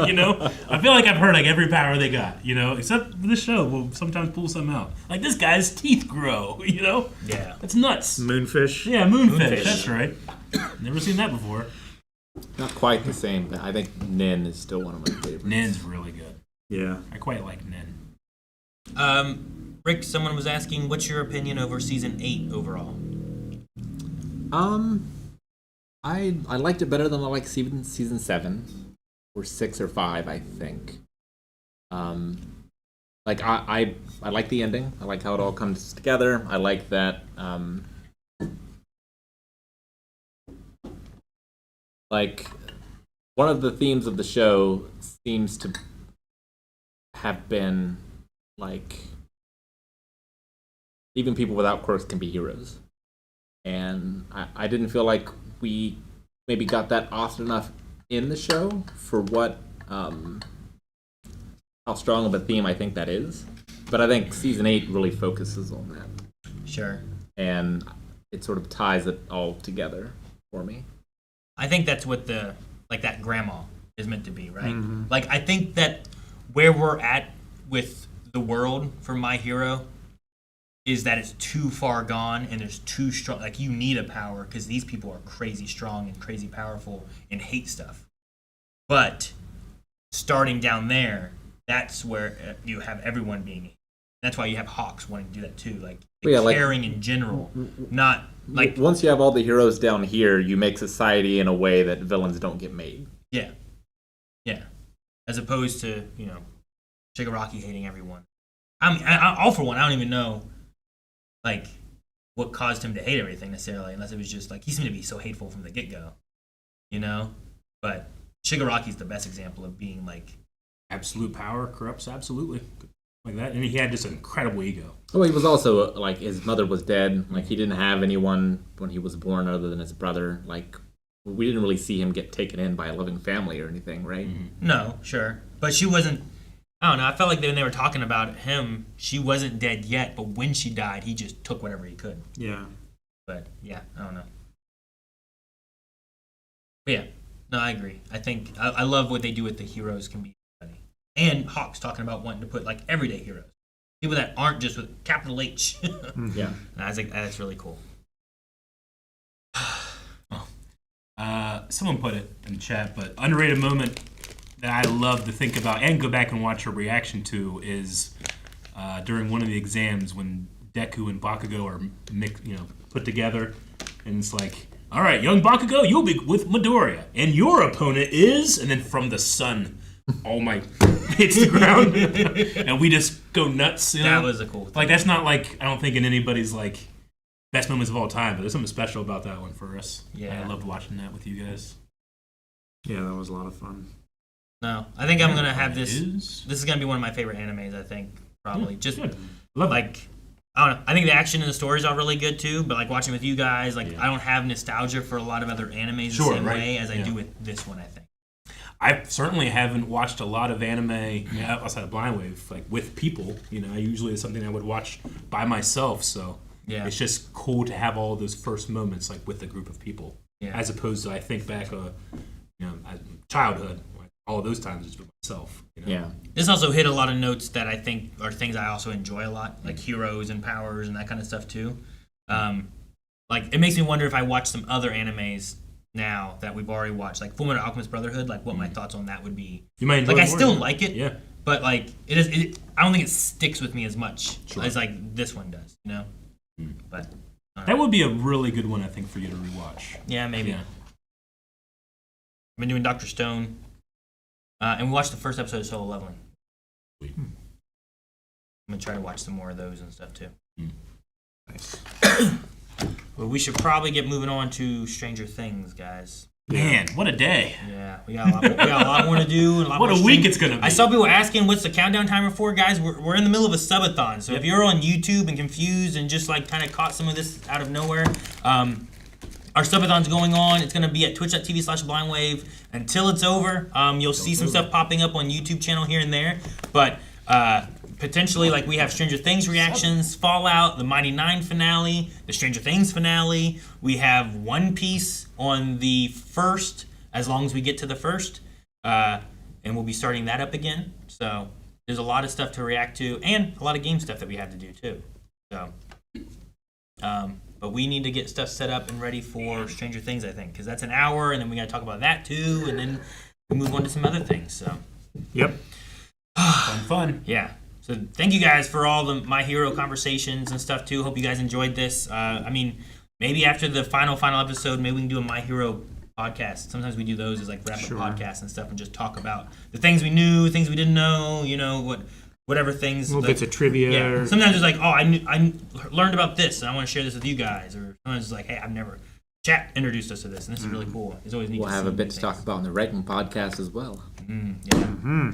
You know, I feel like I've heard like every power they got. You know, except this show will sometimes pull some out. Like this guy's teeth grow. You know, Yeah. that's nuts. Moonfish. Yeah, moonfish. Moonfish. That's right. Never seen that before. Not quite the same, but I think Nin is still one of my favorites. Nin's really good. Yeah. I quite like Nin. Rick, someone was asking, what's your opinion over season 8 overall? I liked it better than I like season 7 or 6 or 5, I think. Like I like the ending. I like how it all comes together. I like that like one of the themes of the show seems to have been like even people without quirks can be heroes. And I didn't feel like we maybe got that often enough in the show for what how strong of a theme I think that is. But I think season 8 really focuses on that. Sure. and it sort of ties it all together for me. I think that's what that grandma is meant to be, right? Like, I think that where we're at with the world for My Hero is that it's too far gone and there's too strong. Like, you need a power because these people are crazy strong and crazy powerful and hate stuff. But starting down there, that's where you have everyone being. That's why you have Hawks wanting to do that too, like caring in general, not like once you have all the heroes down here, you make society in a way that villains don't get made. yeah, as opposed to Shigaraki hating everyone. I mean, all for one, I don't even know like what caused him to hate everything necessarily, unless it was just like he seemed to be so hateful from the get go, But Shigaraki's the best example of being like Absolute power corrupts absolutely. Like that. And he had this incredible ego. Well, he was also, like, his mother was dead. Like, he didn't have anyone when he was born other than his brother. Like, we didn't really see him get taken in by a loving family or anything, right? No, sure. But she wasn't, I don't know, I felt like when they were talking about him, she wasn't dead yet, but when she died, he just took whatever he could. Yeah. But, yeah, I don't know. But, yeah, no, I agree. I think, I love what they do with the heroes can be funny. And Hawk's talking about wanting to put, like, everyday heroes. People that aren't just with capital H. Yeah. And I was like, that's really cool. Someone put it in the chat, but underrated moment that I love to think about and go back and watch a reaction to is during one of the exams when Deku and Bakugo are put together, and it's like, all right, young Bakugo, you'll be with Midoriya, and your opponent is, and then from the sun, all my hits the ground, and we just go nuts. That was a cool thing. Like, that's not like, I don't think in anybody's like best moments of all time, but there's something special about that one for us. Yeah. I loved watching that with you guys. Yeah, that was a lot of fun. No, I think I'm gonna have this. Is? This is gonna be one of my favorite animes. I think probably just Good. Love it. like I don't know. I think the action and the stories are really good too. But like watching with you guys, like I don't have nostalgia for a lot of other animes the same way as I do with this one. I think. I certainly haven't watched a lot of anime outside of Blind Wave, like with people. Usually it's something I would watch by myself. So it's just cool to have all those first moments like with a group of people, as opposed to I think back, childhood, like all of those times just with myself. Yeah. This also hit a lot of notes that I think are things I also enjoy a lot, like heroes and powers and that kind of stuff too. Like it makes me wonder if I watch some other animes now that we've already watched, like Fullmetal Alchemist Brotherhood, like what my thoughts on that would be. You might enjoy like I more, still yeah. like it, Yeah. but like I don't think it sticks with me as much as like this one does, But That would be a really good one, I think, for you to rewatch. yeah, maybe. Yeah. I've been doing Dr. Stone, and we watched the first episode of Solo Leveling. Sweet. I'm gonna try to watch some more of those and stuff too. Nice. But we should probably get moving on to Stranger Things, guys. Man, what a day. Yeah, we got a lot more to do. And What a week it's going to be. I saw people asking what's the countdown timer for, guys. We're in the middle of a subathon, so if you're on YouTube and confused and just like kind of caught some of this out of nowhere, our subathon's going on. It's going to be at twitch.tv/blindwave until it's over. You'll see some stuff popping up on YouTube channel here and there, but potentially, like, we have Stranger Things reactions, Fallout, the Mighty Nine finale, the Stranger Things finale. We have One Piece on the 1st, as long as we get to the 1st. And we'll be starting that up again. So there's a lot of stuff to react to, and a lot of game stuff that we have to do, too. So, but we need to get stuff set up and ready for Stranger Things, I think, because that's an hour, and then we got to talk about that, too, and then we move on to some other things. So, Yep. Fun. yeah. So thank you guys for all the My Hero conversations and stuff too. Hope you guys enjoyed this. I mean, maybe after the final episode, maybe we can do a My Hero podcast. Sometimes we do those as like wrap up podcasts and stuff, and just talk about the things we knew, things we didn't know. Whatever things. Little bits of trivia. Yeah. Sometimes it's like, oh, I learned about this, and I want to share this with you guys. Or sometimes it's like, hey, I've never. Chat introduced us to this, and this is really cool. It's always neat. We'll to have see a bit new to talk things. about in the Writing podcast as well.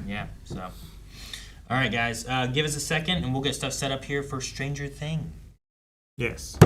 Yeah. So. All right, guys. Give us a second, and we'll get stuff set up here for Stranger Things. Yes.